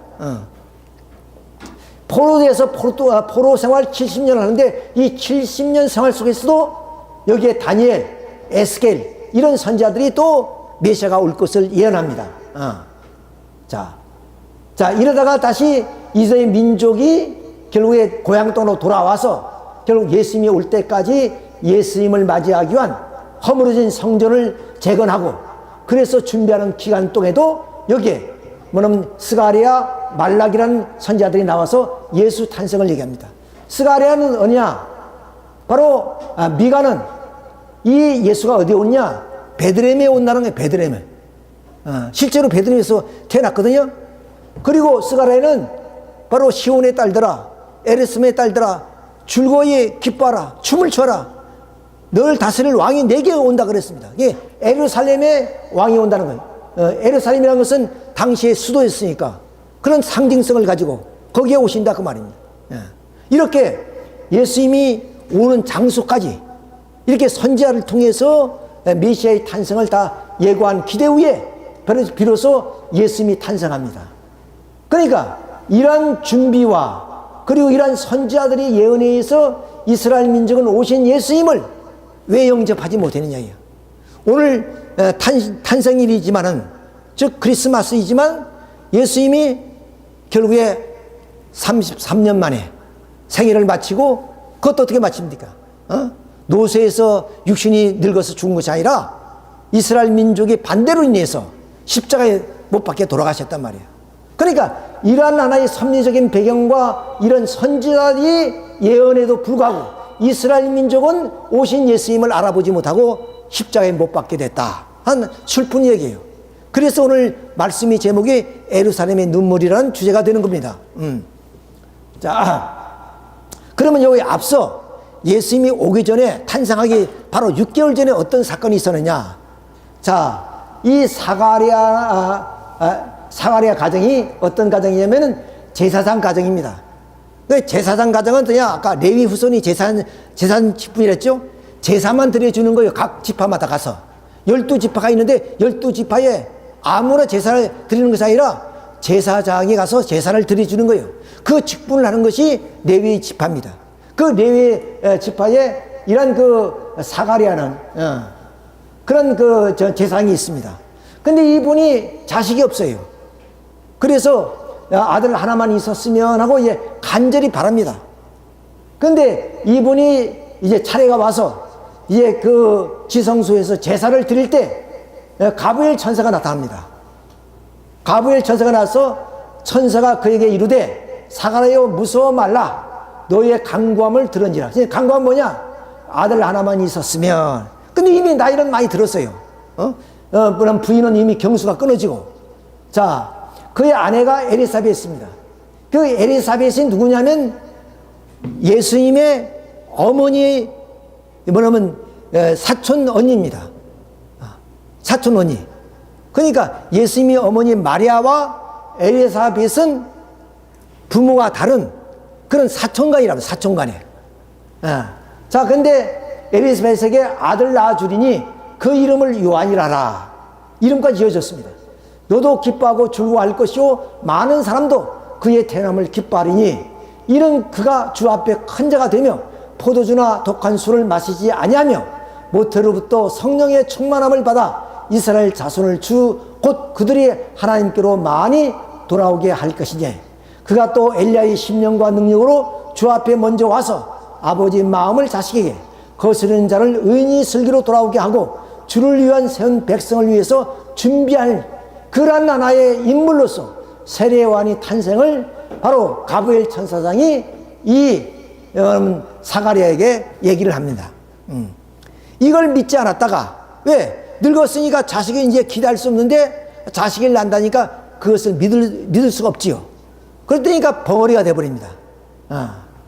포로돼서 포로 생활 70년 하는데 이 70년 생활 속에서도 여기에 다니엘, 에스겔 이런 선지자들이 또 메시아가 올 것을 예언합니다. 자, 이러다가 다시 이스라엘 민족이 결국에 고향 땅으로 돌아와서 결국 예수님이 올 때까지 예수님을 맞이하기 위한 허물어진 성전을 재건하고 그래서 준비하는 기간 동에도 여기에 스가랴, 말라기라는 선지자들이 나와서 예수 탄생을 얘기합니다. 스가랴는 어디냐? 바로 미가는 이 예수가 어디에 오냐? 베들레헴에 온다는 거예요. 베들레헴에. 실제로 베들레헴에서 태어났거든요. 그리고 스가랴는 바로 시온의 딸들아, 에르스의 딸들아, 즐거이 기뻐하라, 춤을 춰라. 널 다스릴 왕이 내게 온다 그랬습니다. 이게 예루살렘에 왕이 온다는 거예요. 예루살렘이라는 것은 당시의 수도였으니까 그런 상징성을 가지고 거기에 오신다 그 말입니다. 이렇게 예수님이 오는 장소까지 이렇게 선지자를 통해서 메시아의 탄생을 다 예고한 기대 후에 비로소 예수님이 탄생합니다. 그러니까 이러한 준비와 그리고 이러한 선지자들의 예언에 의해서 이스라엘 민족은 오신 예수님을 왜 영접하지 못했느냐예요. 오늘 탄생일이지만은 즉 크리스마스이지만 예수님이 결국에 33년 만에 생애를 마치고 그것도 어떻게 마칩니까? 노쇠에서 육신이 늙어서 죽은 것이 아니라 이스라엘 민족의 반대로 인해서 십자가에 못 박혀 돌아가셨단 말이에요. 그러니까 이러한 하나의 섭리적인 배경과 이런 선지자들이 예언에도 불구하고 이스라엘 민족은 오신 예수님을 알아보지 못하고 십자가에 못 박게 됐다 한 슬픈 얘기예요. 그래서 오늘 말씀의 제목이 예루살렘의 눈물이라는 주제가 되는 겁니다. 자, 그러면 여기 앞서 예수님이 오기 전에 탄생하기 바로 6개월 전에 어떤 사건이 있었느냐. 자, 이 사가랴 가정이 어떤 가정이냐면은 제사장 가정입니다. 그 제사장 가정은 그냥 아까 레위 후손이 제산 직분이랬죠. 제사만 드려주는 거예요. 각 지파마다 가서 12지파가 있는데 12지파에 아무나 제사를 드리는 것이 아니라 제사장이 가서 제사를 드려주는 거예요. 그 직분을 하는 것이 레위 지파입니다. 그 레위 지파에 이런 그 사가랴는 그런 그 제사장이 있습니다. 근데 이분이 자식이 없어요. 그래서 아들 하나만 있었으면 하고 이제 간절히 바랍니다. 근데 이분이 이제 차례가 와서 이제 그 지성소에서 제사를 드릴 때 가브리엘 천사가 나타납니다. 가브리엘 천사가 나서 천사가 그에게 이르되 사가랴여 무서워 말라 너의 간구함을 들은지라. 간구함 뭐냐? 아들 하나만 있었으면. 근데 이미 나이는 많이 들었어요. 그럼 부인은 이미 경수가 끊어지고. 자, 그의 아내가 엘리사벳입니다. 그 엘리사벳이 누구냐면 예수님의 어머니 뭐냐면 사촌 언니입니다. 사촌 언니. 그러니까 예수님의 어머니 마리아와 엘리사벳은 부모가 다른 그런 사촌간이라고, 사촌간에. 자, 근데 엘리사벳에게 아들 낳아주리니 그 이름을 요한이라라. 이름까지 지어졌습니다. 너도 기뻐하고 즐거워할 것이요 많은 사람도 그의 태어남을 기뻐하리니 이는 그가 주 앞에 큰 자가 되며 포도주나 독한 술을 마시지 아니하며 모태로부터 성령의 충만함을 받아 이스라엘 자손을 곧 그들이 하나님께로 많이 돌아오게 할 것이니 그가 또 엘리야의 심령과 능력으로 주 앞에 먼저 와서 아버지 마음을 자식에게 거스르는 자를 의인이 슬기로 돌아오게 하고 주를 위한 세운 백성을 위해서 준비할 그러한 하나의 인물로서 세례요한이 탄생을 바로 가브리엘 천사장이 이 사가랴에게 얘기를 합니다. 이걸 믿지 않았다가 왜? 늙었으니까 자식이 이제 기다릴 수 없는데 자식을 낳는다니까 그것을 믿을 수가 없지요. 그러니까 벙어리가 돼버립니다.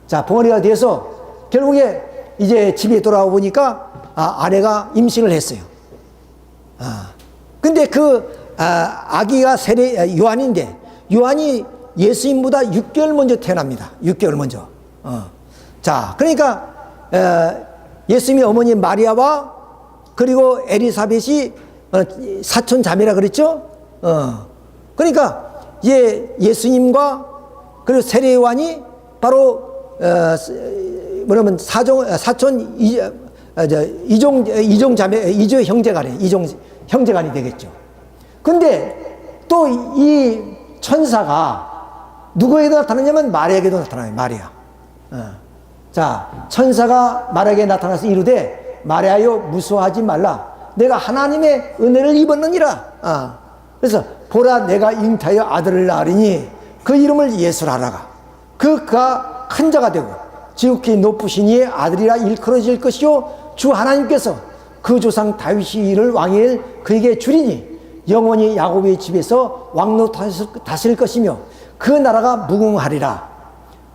자, 벙어리가 돼서 결국에 이제 집에 돌아와 보니까 아내가 임신을 했어요. 근데 그 아기가 요한인데 요한이 예수님보다 6개월 먼저 태어납니다. 6개월 먼저. 자, 그러니까 예수님의 어머니 마리아와 그리고 엘리사벳이 사촌 자매라 그랬죠. 그러니까 예수님과 그리고 세례 요한이 바로 뭐냐면 사촌 이종 자매, 이종 형제간이 되겠죠. 근데 또 이 천사가 누구에게 나타나냐면 마리아에게도 나타나요. 마리아. 자, 천사가 마리아에게 나타나서 이르되 마리아여 무서워하지 말라. 내가 하나님의 은혜를 입었느니라. 그래서 보라 내가 잉타하여 아들을 낳으리니 그 이름을 예수라라가. 그가 큰 자가 되고 지극히 높으신 이의 아들이라 일컬어질 것이요 주 하나님께서 그 조상 다윗이 이를 왕위를 그에게 주리니 영원히 야곱의 집에서 왕로 다스릴 것이며 그 나라가 무궁하리라.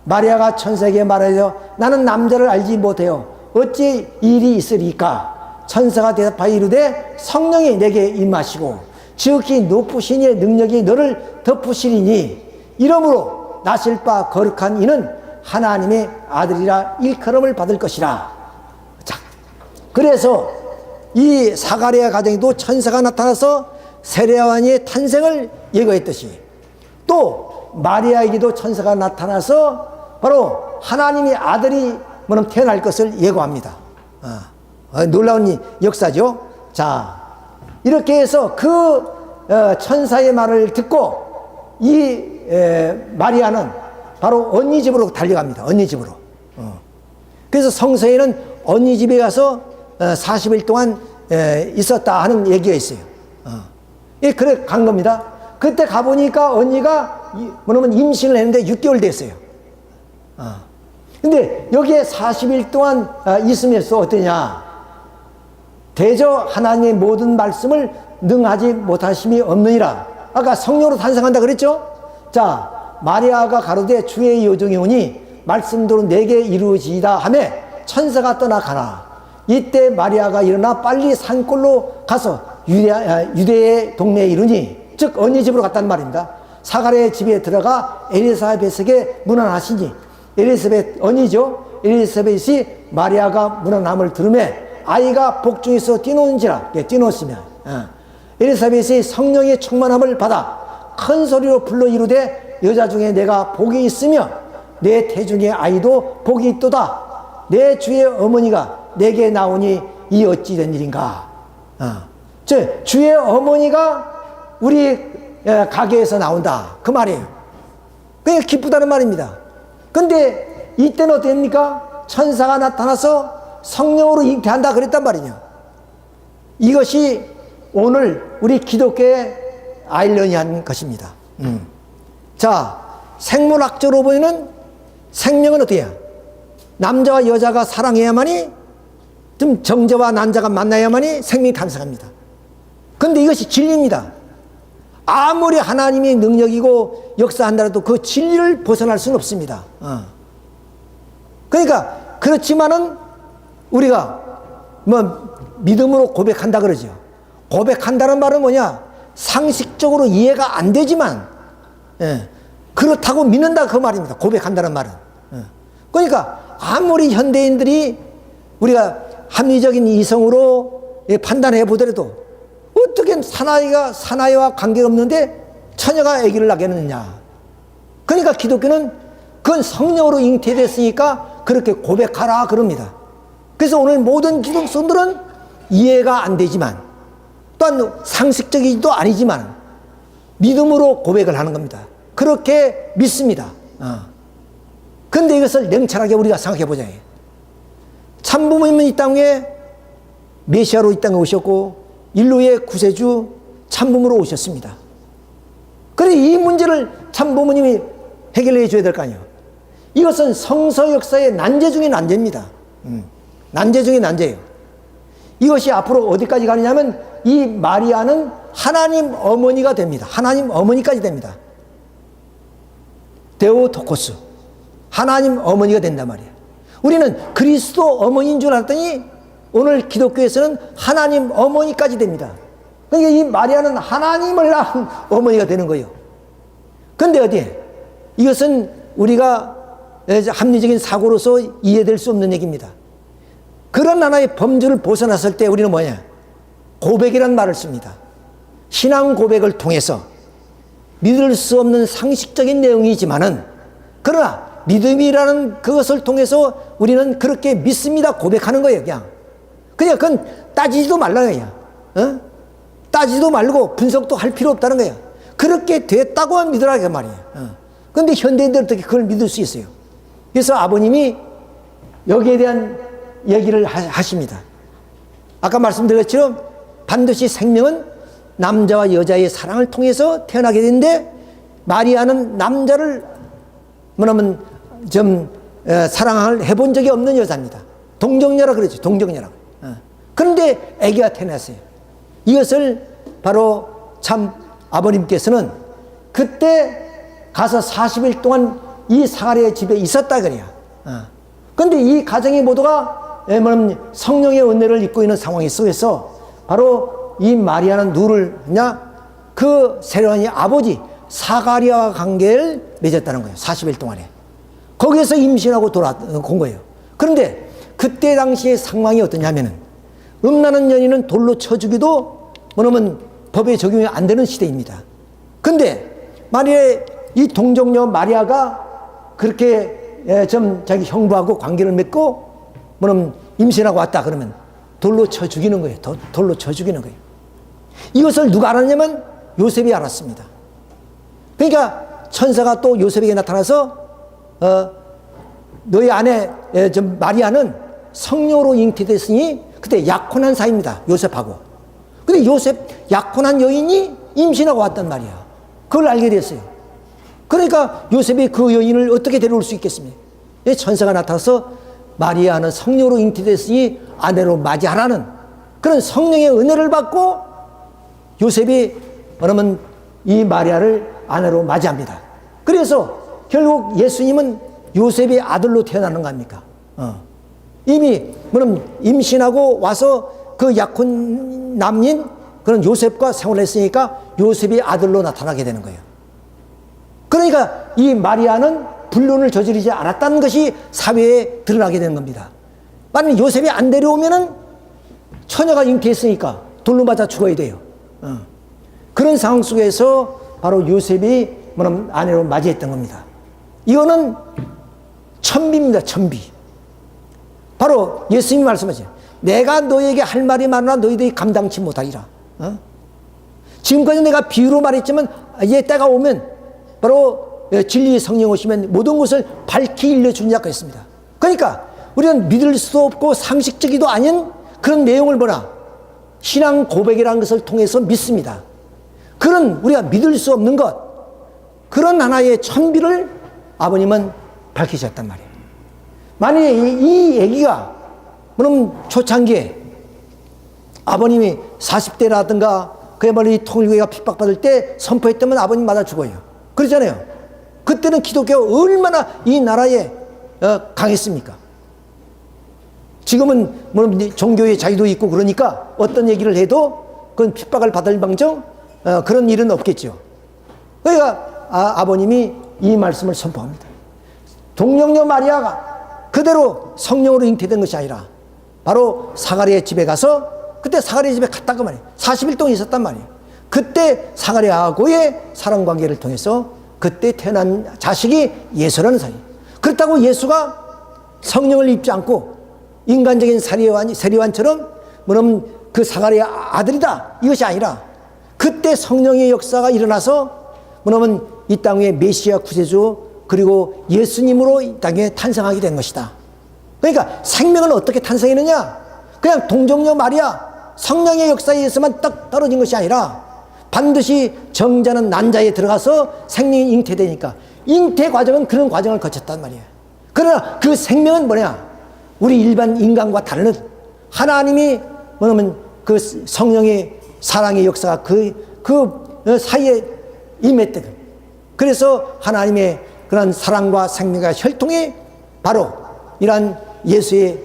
마리아가 천사에게 말하여 나는 남자를 알지 못해요 어찌 일이 있으리까. 천사가 대답하여 이르되 성령이 내게 임하시고 지극히 높으신 이의 능력이 너를 덮으시리니 이러므로 나실 바 거룩한 이는 하나님의 아들이라 일컬음을 받을 것이라. 자, 그래서 이 사가랴 가정에도 천사가 나타나서 세례요한의 탄생을 예고했듯이 또 마리아에게도 천사가 나타나서 바로 하나님의 아들이 태어날 것을 예고합니다. 놀라운 역사죠. 자, 이렇게 해서 그 천사의 말을 듣고 이 마리아는 바로 언니 집으로 달려갑니다. 언니 집으로. 그래서 성서에는 언니 집에 가서 40일 동안 있었다 하는 얘기가 있어요. 그래 간 겁니다. 그때 가보니까 언니가 뭐냐면 임신을 했는데 6개월 됐어요. 근데 여기에 40일 동안 있으면서 어떠냐? 대저 하나님의 모든 말씀을 능하지 못하심이 없느니라. 아까 성령으로 탄생한다 그랬죠? 자, 마리아가 가로되 주의 여종이 오니 말씀대로 내게 이루어지이다 하며 천사가 떠나가나. 이때 마리아가 일어나 빨리 산골로 가서 유대의 동네에 이르니, 즉 언니 집으로 갔단 말입니다. 사가랴의 집에 들어가 엘리사벳에게 문안하시니, 엘리사벳 언니죠. 엘리사벳이 마리아가 문안함을 들으매 아이가 복중에서 뛰노는지라, 뛰노시며 엘리사벳이 성령의 충만함을 받아 큰 소리로 불러 이르되 여자 중에 내가 복이 있으며 내 태중의 아이도 복이 있도다. 내 주의 어머니가 내게 나오니 이 어찌 된 일인가. 주의 어머니가 우리 가게에서 나온다 그 말이에요. 그러니까 기쁘다는 말입니다. 근데 이때는 어땠습니까? 천사가 나타나서 성령으로 잉태한다 그랬단 말이냐. 이것이 오늘 우리 기독교의 아이러니한 것입니다. 자, 생물학적으로 보이는 생명은 어떻게 해요? 남자와 여자가 사랑해야만이, 좀 정자와 난자가 만나야만이 생명이 탄생합니다. 그런데 이것이 진리입니다. 아무리 하나님의 능력이고 역사한다라도 그 진리를 벗어날 수는 없습니다. 그러니까 그렇지만은 우리가 뭐 믿음으로 고백한다 그러죠. 고백한다는 말은 뭐냐? 상식적으로 이해가 안 되지만 그렇다고 믿는다 그 말입니다. 고백한다는 말은. 그러니까 아무리 현대인들이 우리가 합리적인 이성으로 판단해 보더라도 어떻게 사나이와 관계가 없는데 처녀가 아기를 낳겠느냐. 그러니까 기독교는 그건 성령으로 잉태됐으니까 그렇게 고백하라 그럽니다. 그래서 오늘 모든 기독교인들은 이해가 안 되지만 또한 상식적이지도 아니지만 믿음으로 고백을 하는 겁니다. 그렇게 믿습니다. 그런데 이것을 냉철하게 우리가 생각해 보자. 참부모님은 이 땅에 메시아로 이 땅에 오셨고 인류의 구세주 참부모로 오셨습니다. 그래 이 문제를 참부모님이 해결해 줘야 될 거 아니에요. 이것은 성서 역사의 난제 중의 난제입니다. 난제 중의 난제예요. 이것이 앞으로 어디까지 가느냐면 이 마리아는 하나님 어머니가 됩니다. 하나님 어머니까지 됩니다. 데오토코스, 하나님 어머니가 된단 말이에요. 우리는 그리스도 어머니인 줄 알았더니 오늘 기독교에서는 하나님 어머니까지 됩니다. 그러니까 이 마리아는 하나님을 낳은 어머니가 되는 거예요. 그런데 어디에? 이것은 우리가 합리적인 사고로서 이해될 수 없는 얘기입니다. 그런 하나의 범주를 벗어났을 때 우리는 뭐냐? 고백이란 말을 씁니다. 신앙 고백을 통해서 믿을 수 없는 상식적인 내용이지만은 그러나 믿음이라는 그것을 통해서 우리는 그렇게 믿습니다 고백하는 거예요. 그냥 그건 따지지도 말라는 거야. 따지지도 말고 분석도 할 필요 없다는 거야. 그렇게 됐다고만 믿으라는 말이에요. 그런데 현대인들 어떻게 그걸 믿을 수 있어요? 그래서 아버님이 여기에 대한 얘기를 하십니다. 아까 말씀드렸죠? 반드시 생명은 남자와 여자의 사랑을 통해서 태어나게 되는데 마리아는 남자를 뭐냐면 좀 사랑을 해본 적이 없는 여자입니다. 동정녀라 그러죠. 동정녀라. 그런데 아기가 태어났어요. 이것을 바로 참 아버님께서는 그때 가서 40일 동안 이 사가랴의 집에 있었다 그래요. 그런데 이 가정의 모두가 성령의 은혜를 입고 있는 상황이 속에서 바로 이 마리아는 누구를 하냐? 그 세례요한의 아버지 사가랴와 관계를 맺었다는 거예요. 40일 동안에. 거기에서 임신하고 돌아온 거예요. 그런데 그때 당시의 상황이 어떠냐면은 음란한 연인은 돌로 쳐주기도 뭐냐면 법에 적용이 안 되는 시대입니다. 근데 만약에 이 동정녀 마리아가 그렇게 좀 자기 형부하고 관계를 맺고 뭐냐면 임신하고 왔다 그러면 돌로 쳐 죽이는 거예요. 돌로 쳐 죽이는 거예요. 이것을 누가 알았냐면 요셉이 알았습니다. 그러니까 천사가 또 요셉에게 나타나서 너희 아내 마리아는 성령으로 잉태됐으니 그때 약혼한 사이입니다. 요셉하고. 근데 요셉 약혼한 여인이 임신하고 왔단 말이야. 그걸 알게 됐어요. 그러니까 요셉이 그 여인을 어떻게 데려올 수 있겠습니까? 천사가 나타나서 마리아는 성령으로 잉태됐으니 아내로 맞이하라는 그런 성령의 은혜를 받고 요셉이 그러면 이 마리아를 아내로 맞이합니다. 그래서 결국 예수님은 요셉의 아들로 태어나는 거 아닙니까? 이미 그럼 임신하고 와서 그 약혼 남인 그런 요셉과 생활을 했으니까 요셉이 아들로 나타나게 되는 거예요. 그러니까 이 마리아는 불륜을 저지르지 않았다는 것이 사회에 드러나게 되는 겁니다. 만약 요셉이 안 데려오면은 처녀가 잉태했으니까 돌로 맞아 죽어야 돼요. 그런 상황 속에서 바로 요셉이 아내로 맞이했던 겁니다. 이거는 천비입니다. 천비. 바로 예수님이 말씀하세요. 내가 너에게 할 말이 많으나 너희들이 감당치 못하리라. 지금까지 내가 비유로 말했지만 이제 때가 오면 바로 진리의 성령 오시면 모든 것을 밝히 일러주느냐 그랬습니다. 그러니까 우리는 믿을 수 없고 상식적이도 아닌 그런 내용을 신앙 고백이라는 것을 통해서 믿습니다. 그런 우리가 믿을 수 없는 것, 그런 하나의 천비를 아버님은 밝히셨단 말이에요. 만약에 이 얘기가 그럼 초창기에 아버님이 40대라든가 그야말로 이 통일교회가 핍박받을 때 선포했다면 아버님 맞아 죽어요. 그렇잖아요. 그때는 기독교가 얼마나 이 나라에 강했습니까? 지금은 종교의 자유도 있고 그러니까 어떤 얘기를 해도 그건 핍박을 받을 망정 그런 일은 없겠죠. 그러니까 아버님이 이 말씀을 선포합니다. 동정녀 마리아가 그대로 성령으로 잉태된 것이 아니라 바로 사가랴의 집에 가서 그때 사가랴의 집에 갔다고 말이에요. 40일 동안 있었단 말이에요. 그때 사가랴하고의 사랑관계를 통해서 그때 태어난 자식이 예수라는 사람이에요. 그렇다고 예수가 성령을 입지 않고 인간적인 세리완처럼 그 사가랴의 아들이다 이것이 아니라 그때 성령의 역사가 일어나서 이 땅에 메시아 구세주 그리고 예수님으로 이 땅에 탄생하게 된 것이다. 그러니까 생명은 어떻게 탄생했느냐? 그냥 동정녀 마리아 성령의 역사에 의해서만 딱 떨어진 것이 아니라 반드시 정자는 난자에 들어가서 생명이 잉태되니까 잉태 과정은 그런 과정을 거쳤단 말이에요. 그러나 그 생명은 뭐냐? 우리 일반 인간과 다른 하나님이 그 성령의 사랑의 역사가 그 사이에 임했거든. 그래서 하나님의 그런 사랑과 생명과 혈통이 바로 이러한 예수의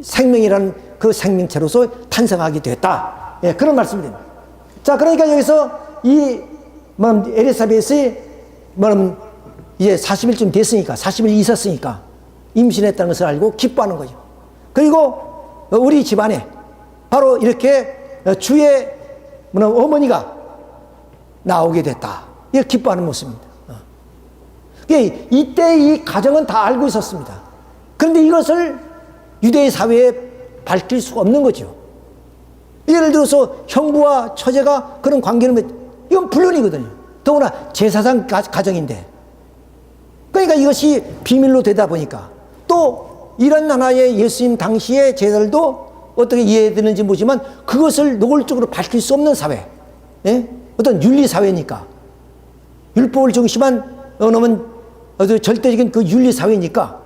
생명이라는 그 생명체로서 탄생하게 되었다. 예, 그런 말씀이 됩니다. 자, 그러니까 여기서 이 엘리사벳이 이제 40일쯤 됐으니까 40일 있었으니까 임신했다는 것을 알고 기뻐하는 거죠. 그리고 우리 집안에 바로 이렇게 주의 어머니가 나오게 됐다. 이렇게 기뻐하는 모습입니다. 이때 이 가정은 다 알고 있었습니다. 그런데 이것을 유대 사회에 밝힐 수가 없는 거죠. 예를 들어서 형부와 처제가 그런 관계를 이건 불륜이거든요. 더구나 제사상 가정인데. 그러니까 이것이 비밀로 되다 보니까 또 이런 하나의 예수님 당시의 제자들도 어떻게 이해되는지 모르지만 그것을 노골적으로 밝힐 수 없는 사회. 예? 어떤 윤리사회니까. 율법을 중심한 아주 절대적인 그 윤리사회니까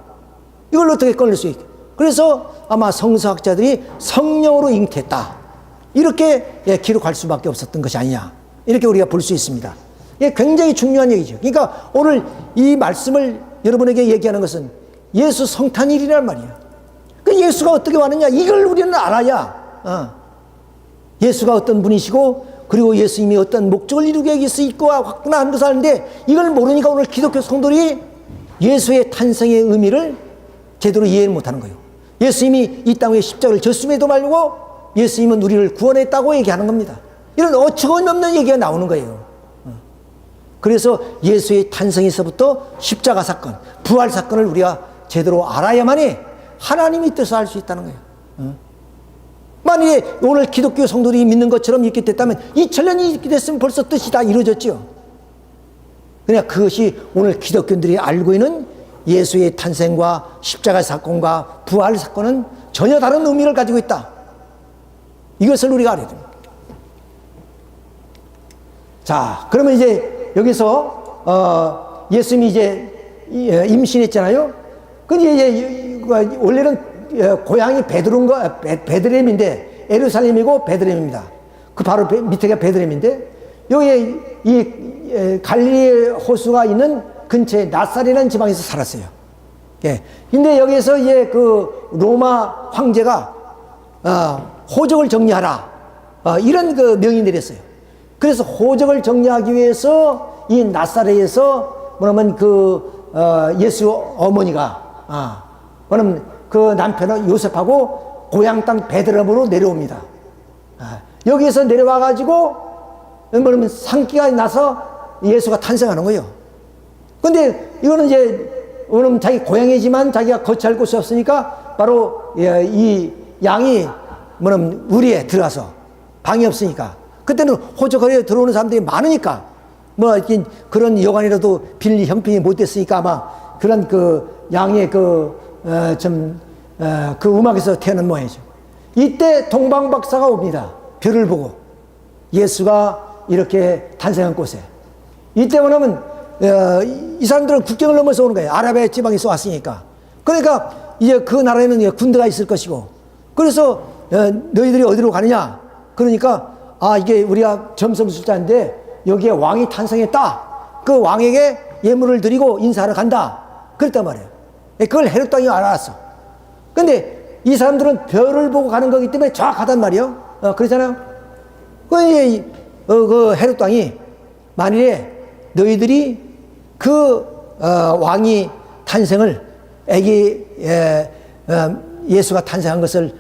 이걸 어떻게 꺼낼 수 있게. 그래서 아마 성서학자들이 성령으로 잉태했다. 이렇게 기록할 수밖에 없었던 것이 아니냐. 이렇게 우리가 볼 수 있습니다. 이게 굉장히 중요한 얘기죠. 그러니까 오늘 이 말씀을 여러분에게 얘기하는 것은 예수 성탄일이란 말이에요. 그 예수가 어떻게 왔느냐. 이걸 우리는 알아야 예수가 어떤 분이시고 그리고 예수님이 어떤 목적을 이루기 위해서 있고 왔구나 하는 것을 아는데 이걸 모르니까 오늘 기독교 성도들이 예수의 탄생의 의미를 제대로 이해를 못하는 거예요. 예수님이 이 땅에 십자가를 졌음에도 말고 예수님은 우리를 구원했다고 얘기하는 겁니다. 이런 어처구니없는 얘기가 나오는 거예요. 그래서 예수의 탄생에서부터 십자가 사건, 부활 사건을 우리가 제대로 알아야만이 하나님의 뜻을 알 수 있다는 거예요. 만약에 오늘 기독교 성도들이 믿는 것처럼 이렇게 됐다면 2000년이 이렇게 됐으면 벌써 뜻이 다 이루어졌죠. 그냥 그것이 오늘 기독교인들이 알고 있는 예수의 탄생과 십자가 사건과 부활 사건은 전혀 다른 의미를 가지고 있다. 이것을 우리가 알아야 됩니다. 자, 그러면 이제 여기서 예수님이 이제 임신했잖아요. 근데 이제 원래는 고향이 베들레헴인데 예루살렘이고 베들레헴입니다. 그 바로 밑에가 베들레헴인데 여기 이 갈릴리 호수가 있는 근처에 나사렛이라는 지방에서 살았어요. 예. 근데 여기서 이제 그 로마 황제가 호적을 정리하라 이런 그 명이 내렸어요. 그래서 호적을 정리하기 위해서 이 나사렛에서 뭐냐면 그 예수 어머니가 뭐냐면 그 남편은 요셉하고 고향 땅 베들레헴으로 내려옵니다. 여기에서 내려와 가지고 뭐냐면 산기가 나서 예수가 탄생하는 거예요. 근데 이거는 이제 왜냐면 자기 고향이지만 자기가 거처할 곳이 없으니까 바로 이 양이 뭐냐면 우리에 들어가서 방이 없으니까 그때는 호적거리에 들어오는 사람들이 많으니까 뭐 그런 여관이라도 빌리 형편이 못 됐으니까 아마 그런 그 양의 그 음악에서 태어난 모양이죠. 이때 동방박사가 옵니다. 별을 보고 예수가 이렇게 탄생한 곳에 이때 뭐냐면 이 사람들은 국경을 넘어서 오는 거예요. 아라비아 지방에서 왔으니까. 그러니까 이제 그 나라에는 군대가 있을 것이고 그래서 너희들이 어디로 가느냐 그러니까 이게 우리가 점성술자인데 여기에 왕이 탄생했다. 그 왕에게 예물을 드리고 인사하러 간다. 그랬단 말이에요. 그걸 헤롯 왕이 알았어. 근데 이 사람들은 별을 보고 가는 거기 때문에 정확하단 말이에요. 그렇잖아요. 그 헤롯 왕이 만일에 너희들이 그 왕이 탄생을 예수가 탄생한 것을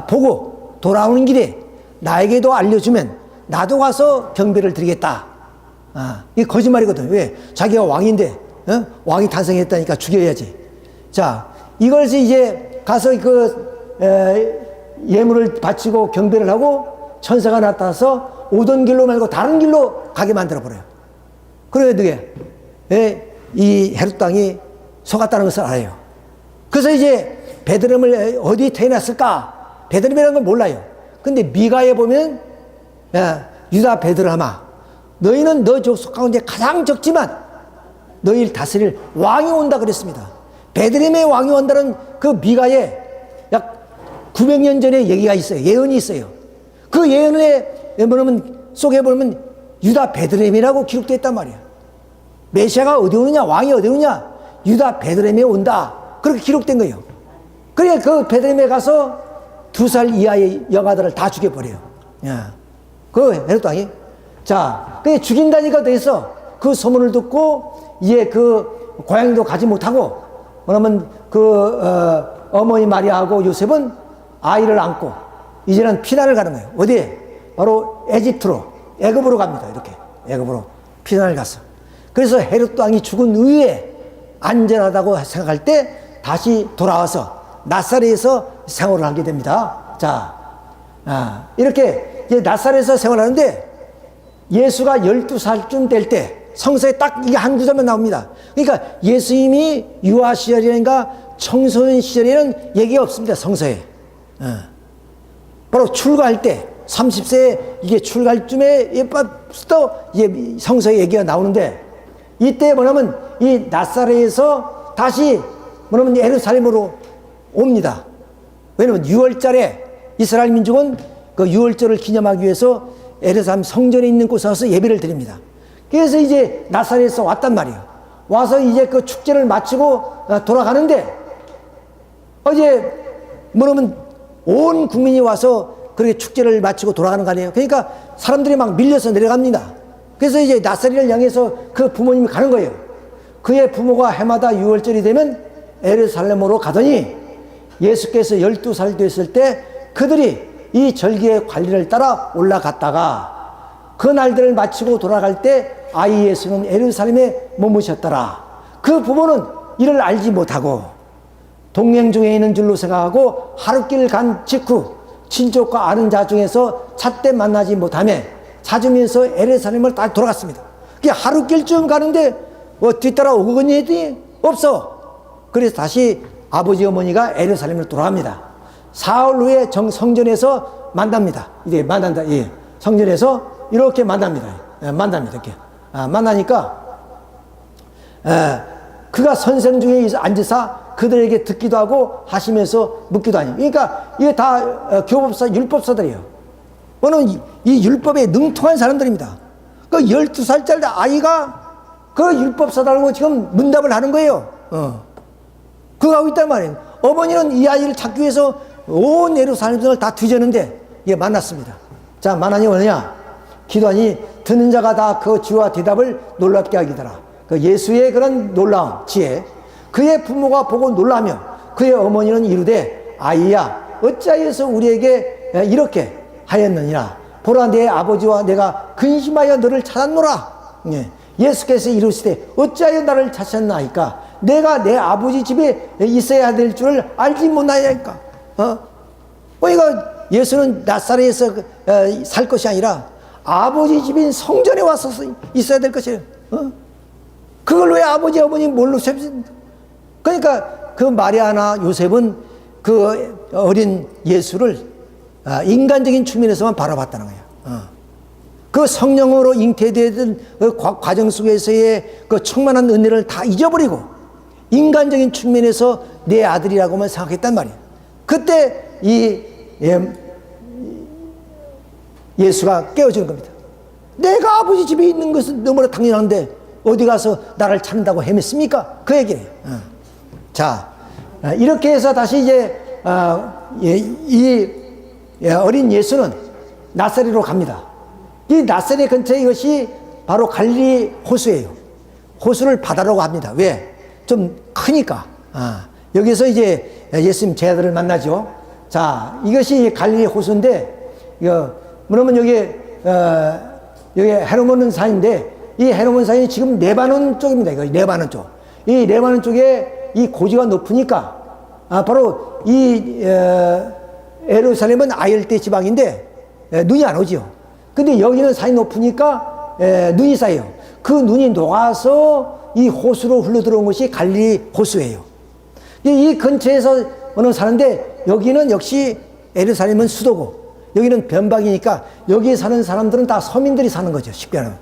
보고 돌아오는 길에 나에게도 알려주면 나도 가서 경배를 드리겠다. 이게 거짓말이거든. 왜? 자기가 왕인데 왕이 탄생했다니까 죽여야지. 자, 이것이 이제 가서 예물을 바치고 경배를 하고 천사가 나타나서 오던 길로 말고 다른 길로 가게 만들어 버려요. 그래야 되게 이 헤롯 왕이 속았다는 것을 알아요. 그래서 이제 베들레헴을 어디에 태어났을까? 베들레헴이라는 걸 몰라요. 근데 미가에 보면 유다 베들레헴아 너희는 너 족속 가운데 가장 적지만 너희를 다스릴 왕이 온다 그랬습니다. 베들레헴의 왕이 온다는 그 미가에 약 900년 전에 얘기가 있어요. 예언이 있어요. 그 예언에 속에 보면 유다 베들레헴이라고 기록되어 있단 말이야. 메시아가 어디 오느냐 왕이 어디 오느냐 유다 베들레헴에 온다 그렇게 기록된 거예요. 그래 그 베들레헴에 가서 2살 이하의 여가들을 다 죽여버려요. 그 헤롯 왕이 자 그게 죽인다니까 돼서 그 소문을 듣고 이제 그 고향도 가지 못하고 뭐냐면 어머니 마리아하고 요셉은 아이를 안고 이제는 피난을 가는 거예요. 어디에? 바로 애굽으로 갑니다. 이렇게 애굽으로 피난을 갔어. 그래서 헤롯 왕이 죽은 후에 안전하다고 생각할 때 다시 돌아와서 나사렛에서 생활을 하게 됩니다. 자, 이렇게 이제 나사렛에서 생활하는데 예수가 12살쯤 될 때 성서에 딱 이게 한 구절만 나옵니다. 그러니까 예수님이 유아 시절이라든가 청소년 시절에는 얘기가 없습니다. 성서에. 바로 출가할 때 30세에 이게 출가할 쯤에 또 이제 성서에 얘기가 나오는데 이때 뭐냐면 이 나사렛에서 다시 뭐냐면 예루살렘으로 옵니다. 왜냐면 6월달에 이스라엘 민족은 그 6월절을 기념하기 위해서 예루살렘 성전에 있는 곳에 와서 예배를 드립니다. 그래서 이제 나사렛에서 왔단 말이에요. 와서 이제 그 축제를 마치고 돌아가는데 어제 뭐냐면 온 국민이 와서 그렇게 축제를 마치고 돌아가는 거 아니에요. 그러니까 사람들이 막 밀려서 내려갑니다. 그래서 이제 나사렛을 향해서 그 부모님이 가는 거예요. 그의 부모가 해마다 6월절이 되면 예루살렘으로 가더니 예수께서 12살 됐을 때 그들이 이 절기의 관리를 따라 올라갔다가 그 날들을 마치고 돌아갈 때 아이 예수는 예루살렘에 머무셨더라. 그 부모는 이를 알지 못하고 동행 중에 있는 줄로 생각하고 하룻길 간 직후 친족과 아는 자 중에서 찻때 만나지 못하며 찾으면서 예루살렘을 다시 돌아갔습니다. 그게 하룻길쯤 가는데 뒤따라 오거니 했더니 없어. 그래서 다시 아버지 어머니가 예루살렘을 돌아갑니다. 사흘 후에 성전에서 만납니다. 이제 만난다. 예. 성전에서 이렇게 만납니다. 만납니다. 이렇게. 만나니까 그가 선생 중에 앉으사 그들에게 듣기도 하고 하시면서 묻기도 하니. 그러니까 이게 다 교법사, 율법사들이에요. 오늘 이 율법에 능통한 사람들입니다. 그 12살짜리 아이가 그 율법사들하고 지금 문답을 하는 거예요. 그거 하고 있단 말이에요. 어머니는 이 아이를 찾기 위해서 온 예루살렘을 다 뒤졌는데 이게 만났습니다. 자, 만나니 뭐냐? 기도하니 듣는 자가 다 그 지와 대답을 놀랍게 하기더라. 그 예수의 그런 놀라운 지혜, 그의 부모가 보고 놀라며 그의 어머니는 이르되 아이야 어찌하여서 우리에게 이렇게 하였느니라. 보라 내 아버지와 내가 근심하여 너를 찾았노라. 예수께서 이르시되 어찌하여 나를 찾았나이까. 내가 내 아버지 집에 있어야 될 줄을 알지 못하냐니까. 그러니까 예수는 나사렛에서 살 것이 아니라 아버지 집인 성전에 와서 있어야 될 것이에요. 그걸 왜 아버지 어머니 모르세요? 그러니까 그 마리아나 요셉은 그 어린 예수를 인간적인 측면에서만 바라봤다는 거예요. 그 성령으로 잉태되던 그 과정 속에서의 그 충만한 은혜를 다 잊어버리고 인간적인 측면에서 내 아들이라고만 생각했단 말이에요. 그때 이 예수가 깨어지는 겁니다. 내가 아버지 집에 있는 것은 너무나 당연한데 어디 가서 나를 찾는다고 헤맸습니까? 그 얘기예요. 자, 이렇게 해서 다시 이제 이 어린 예수는 나사렛으로 갑니다. 이 나사렛 근처에 이것이 바로 갈릴리 호수예요. 호수를 바다라고 합니다. 왜? 좀 크니까. 여기서 이제 예수님 제 아들을 만나죠. 자, 이것이 갈릴리 호수인데, 뭐냐면 여기 헤르몬 산인데, 이 헤르몬 산이 지금 레바논 쪽입니다. 이거 레바논 쪽. 이 레바논 쪽에 이 고지가 높으니까, 바로 이 예루살렘은 아열대 지방인데 눈이 안 오죠. 근데 여기는 산이 높으니까 눈이 쌓여요. 그 눈이 녹아서 이 호수로 흘러 들어온 것이 갈릴리 호수예요. 이 근처에서 사는데 여기는 역시 예루살렘은 수도고 여기는 변방이니까 여기에 사는 사람들은 다 서민들이 사는 거죠. 쉽게 하면.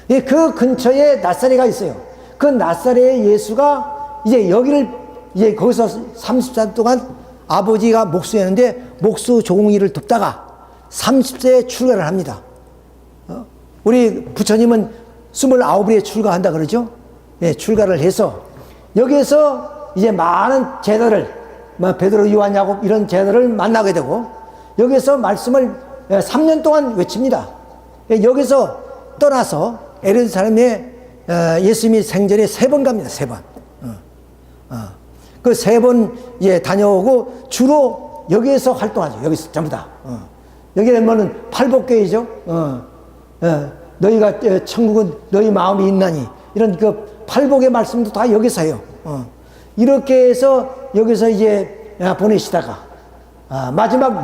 그 근처에 나사렛가 있어요. 그 나사렛의 예수가 이제 여기를 이제 거기서 30살 동안 아버지가 목수였는데 목수 종일을 돕다가 30세에 출가를 합니다. 우리 부처님은 29에 출가한다 그러죠? 예, 출가를 해서 여기에서 이제 많은 제자들, 베드로, 요한, 야곱 이런 제자들을 만나게 되고 여기서 말씀을 3년 동안 외칩니다. 여기서 떠나서 예루살렘에 예수님이 생전에 3번 갑니다. 3번. 그 3번 다녀오고 주로 여기에서 활동하죠. 여기서 전부 다. 여기는 뭐는 팔복교회죠. 너희가 천국은 너희 마음이 있나니 이런 그 팔복의 말씀도 다 여기서 해요. 이렇게 해서 여기서 이제 보내시다가 마지막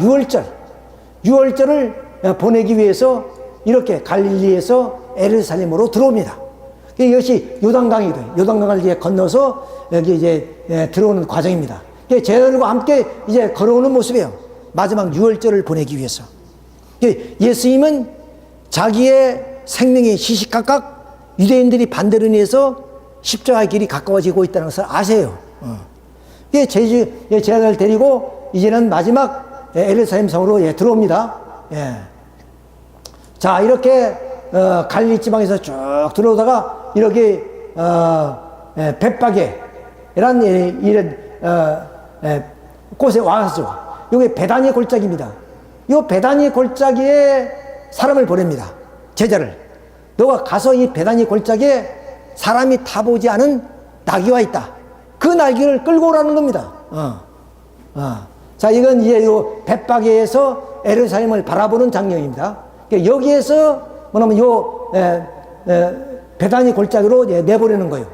6월절을 보내기 위해서 이렇게 갈릴리에서 예루살렘으로 들어옵니다. 이것이 요단강이거든요. 요단강을 이제 건너서 여기 이제 들어오는 과정입니다. 제자들과 함께 이제 걸어오는 모습이에요. 마지막 6월절을 보내기 위해서. 예수님은 자기의 생명이 시시각각 유대인들이 반대로 인해서 십자가의 길이 가까워지고 있다는 것을 아세요. 제자들 데리고 이제는 마지막 예루살렘 성으로 들어옵니다. 자, 이렇게 갈릴리 지방에서 쭉 들어오다가 이렇게 벳바게라는 이런 곳에 와서 여기 베다니 골짜기입니다. 이 베다니 골짜기에 사람을 보냅니다. 제자를. 너가 가서 이 베다니 골짜기에 사람이 타보지 않은 나귀가 있다. 그 나귀를 끌고 오라는 겁니다. 자, 이건 이제 요 벳바게에서 예루살렘을 바라보는 장면입니다. 여기에서 뭐냐면 요 베다니 골짜기로 내보내는 거예요.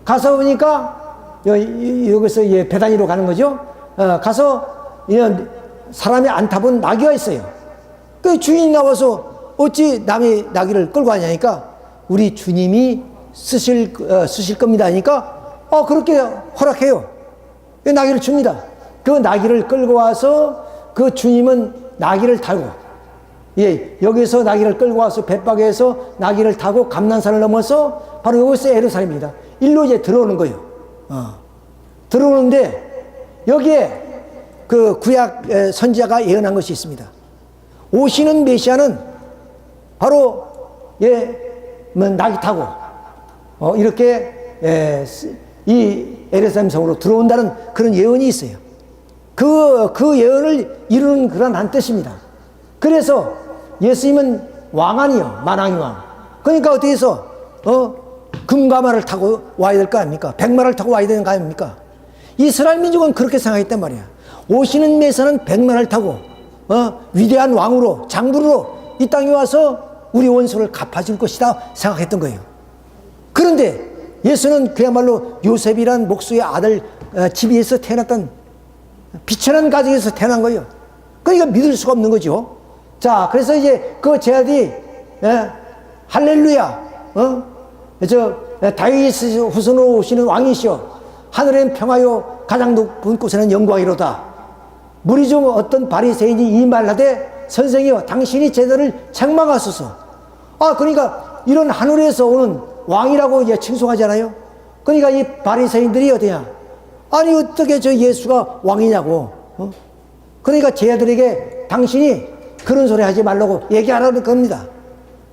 가서 보니까 여기서 베다니로 가는 거죠. 가서 이런 사람이 안 타본 나귀가 있어요. 그 주인이 나와서 어찌 남의 나귀를 끌고 가냐니까 우리 주님이 쓰실 겁니다 하니까 그렇게 허락해요. 그 나귀를 줍니다. 그 나귀를 끌고 와서 그 주님은 나귀를 타고 예, 여기서 나귀를 끌고 와서 벳박에서 나귀를 타고 감난산을 넘어서 바로 여기서 예루살렘입니다. 일로 이제 들어오는 거예요. 들어오는데 여기에 그 구약 선지자가 예언한 것이 있습니다. 오시는 메시아는 바로 나귀 타고 이렇게 이 예루살렘 성으로 들어온다는 그런 예언이 있어요. 그 예언을 이루는 그런 한 뜻입니다. 그래서 예수님은 왕 아니요, 만왕의 왕. 그러니까 어떻게 해서 금가마를 타고 와야 될 거 아닙니까? 백마를 타고 와야 되는 거 아닙니까? 이스라엘 민족은 그렇게 생각했단 말이야. 오시는 메시아는 백마를 타고 위대한 왕으로 장부로 이 땅에 와서 우리 원수를 갚아줄 것이다 생각했던 거예요. 그런데 예수는 그야말로 요셉이란 목수의 아들 집에서 태어났던 비천한 가정에서 태어난 거예요. 그러니까 믿을 수가 없는 거죠. 자, 그래서 이제 그 제 아들이 할렐루야, 다윗 후손으로 오시는 왕이시여, 하늘엔 평화요 가장 높은 곳에는 영광이로다. 무리 중 어떤 바리새인이 이 말하되 선생이여 당신이 제자를 책망하소서. 그러니까 이런 하늘에서 오는 왕이라고 이제 칭송하잖아요. 그러니까 이 바리새인들이 어디냐? 아니 어떻게 저 예수가 왕이냐고. 그러니까 제자들에게 당신이 그런 소리 하지 말라고 얘기하라는 겁니다.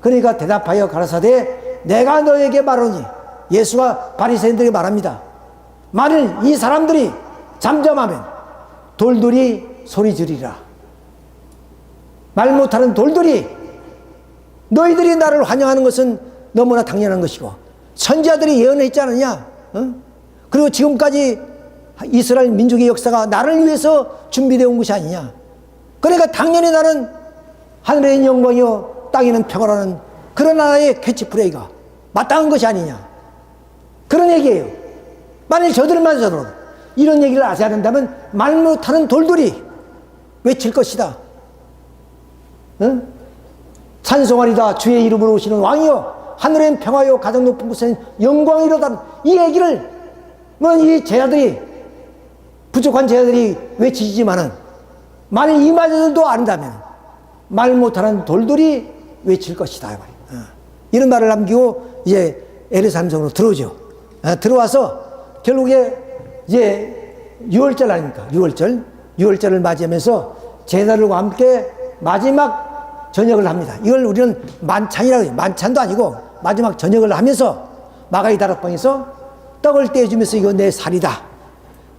그러니까 대답하여 가라사대 내가 너에게 말하니, 예수가 바리새인들에게 말합니다. 만일 이 사람들이 잠잠하면 돌들이 소리 지르리라. 말 못하는 돌들이, 너희들이 나를 환영하는 것은 너무나 당연한 것이고 선지자들이 예언했지 않느냐? 그리고 지금까지 이스라엘 민족의 역사가 나를 위해서 준비되어 온 것이 아니냐? 그러니까 당연히 나는 하늘에 있는 영광이요 땅에는 평화라는 그런 하나의 캐치프레이가 마땅한 것이 아니냐, 그런 얘기예요. 만일 저들마저도 이런 얘기를 하지 않는다면 말 못하는 돌들이 외칠 것이다. 찬송하리다 주의 이름으로 오시는 왕이요 하늘엔 평화요 가장 높은 곳엔 영광이로다. 이 얘기를 이 제자들이, 부족한 제자들이 외치지만은 만일 이마저도 안다면 말 못하는 돌들이 외칠 것이다. 이런 말을 남기고 이제 예루살렘 성으로 들어오죠. 들어와서 결국에 이제 6월절 아닙니까? 6월절을 맞이하면서 제자들과 함께 마지막 저녁을 합니다. 이걸 우리는 만찬이라고 해요. 만찬도 아니고 마지막 저녁을 하면서 마가이 다락방에서 떡을 떼어주면서 이거 내 살이다.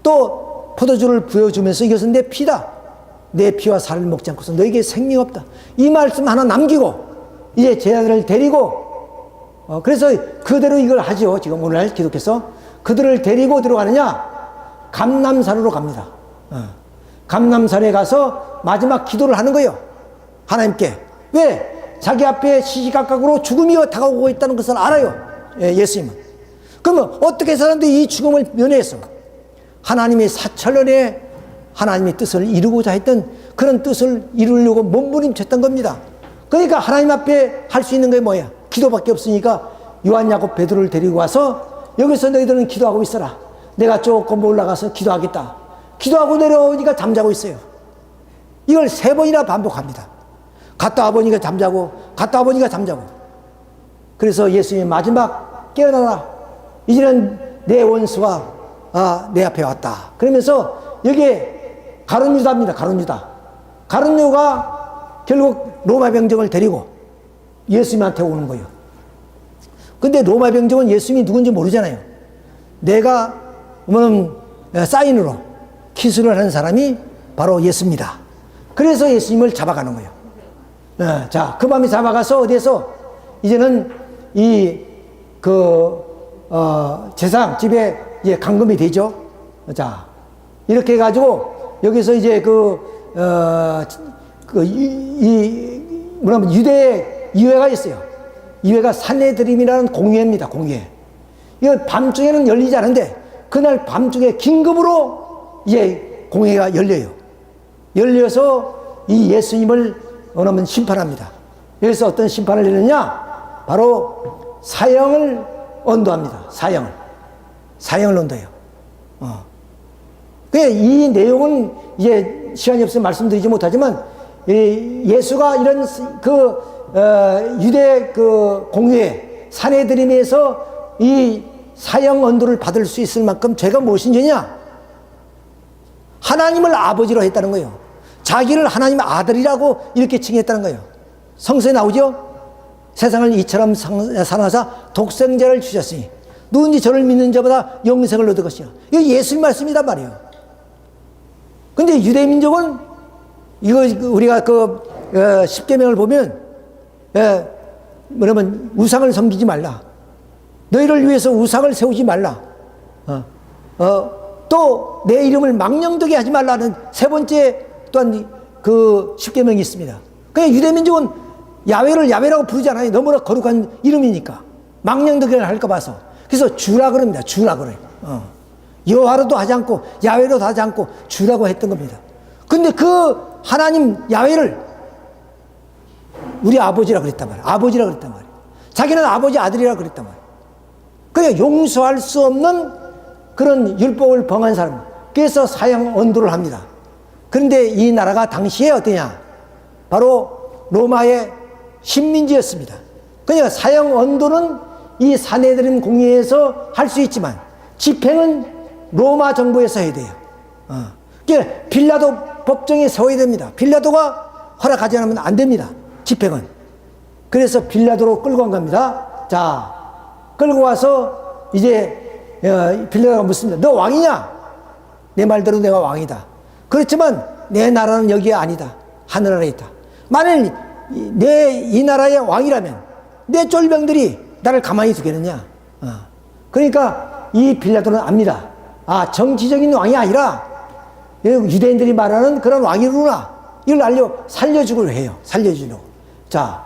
또 포도주를 부어주면서 이것은 내 피다. 내 피와 살을 먹지 않고서 너에게 생명이 없다. 이 말씀 하나 남기고 이제 제자들을 데리고 그래서 그대로 이걸 하죠. 지금 오늘 기독해서 그들을 데리고 들어가느냐? 감람산으로 갑니다. 감람산에 가서 마지막 기도를 하는 거예요. 하나님께. 왜? 자기 앞에 시시각각으로 죽음이 다가오고 있다는 것을 알아요. 예수님은. 그러면 어떻게 사람들이 이 죽음을 면해서 하나님의 사철년에 하나님의 뜻을 이루고자 했던 그런 뜻을 이루려고 몸부림쳤던 겁니다. 그러니까 하나님 앞에 할 수 있는 게 뭐야? 기도밖에 없으니까 요한, 야곱, 베드로를 데리고 와서 여기서 너희들은 기도하고 있어라. 내가 조금 올라가서 기도하겠다. 기도하고 내려오니까 잠자고 있어요. 이걸 3번이나 반복합니다. 갔다 와보니까 잠자고, 갔다 와보니까 잠자고. 그래서 예수님이 마지막 깨어나라. 이제는 내 원수가 내 앞에 왔다. 그러면서 여기에 가룟 유다입니다. 가룟 유다가 결국 로마 병정을 데리고 예수님한테 오는 거예요. 근데 로마 병정은 예수님이 누군지 모르잖아요. 내가 사인으로 기술을 하는 사람이 바로 예수입니다. 그래서 예수님을 잡아가는 거예요. 자, 그 밤에 잡아가서 어디에서 이제는 제사장 집에 이제 감금이 되죠. 자, 이렇게 해가지고 여기서 이제 유대 이회가 있어요. 이회가 산헤드림이라는 공회입니다. 공회. 이거 밤중에는 열리지 않은데 그날 밤중에 긴급으로 이제 공회가 열려요. 열려서 이 예수님을 심판합니다. 여기서 어떤 심판을 내느냐? 바로 사형을 언도합니다. 사형을 언도해요. 이 내용은 이제 시간이 없어서 말씀드리지 못하지만 예수가 이런 유대 공회 산헤드림에서 이 사형 언도를 받을 수 있을 만큼 죄가 무엇인 죄냐? 하나님을 아버지로 했다는 거예요. 자기를 하나님의 아들이라고 이렇게 칭했다는 거예요. 성서에 나오죠? 세상을 이처럼 사랑하사 독생자를 주셨으니 누군지 저를 믿는 자보다 영생을 얻을 것이요. 이거 예수님 말씀이란 말이에요. 근데 유대 민족은 이거 우리가 십계명을 보면 뭐냐면 우상을 섬기지 말라. 너희를 위해서 우상을 세우지 말라. 또 내 이름을 망령되게 하지 말라는 세 번째 또한 그 십계명이 있습니다. 그냥 유대 민족은 야훼를 야훼라고 부르지 않아요. 너무나 거룩한 이름이니까 망령되게 할까 봐서. 그래서 주라 그럽니다. 주라 그래요. 여호와로도 하지 않고 야훼로도 하지 않고 주라고 했던 겁니다. 근데 그 하나님 야훼를 우리 아버지라 그랬단 말이에요. 아버지라 그랬단 말이에요. 자기는 아버지 아들이라 그랬단 말이에요. 그러니까 용서할 수 없는 그런 율법을 범한 사람, 그래서 사형 언도를 합니다. 그런데 이 나라가 당시에 어떠냐? 바로 로마의 식민지였습니다. 그러니까 사형 언도는 이 산헤드림 공회에서 할 수 있지만 집행은 로마 정부에서 해야 돼요. 그러니까 빌라도 법정에 세워야 됩니다. 빌라도가 허락하지 않으면 안 됩니다. 집행은. 그래서 빌라도로 끌고 간 겁니다. 자, 끌고 와서 이제 빌라도가 묻습니다. 너 왕이냐? 내 말대로 내가 왕이다. 그렇지만 내 나라는 여기에 아니다. 하늘나라에 있다. 만일 내 이 나라의 왕이라면 내 쫄병들이 나를 가만히 두겠느냐? 그러니까 이 빌라도는 압니다. 정치적인 왕이 아니라 유대인들이 말하는 그런 왕이구나. 이걸 살려주고 해요. 살려주려고. 자,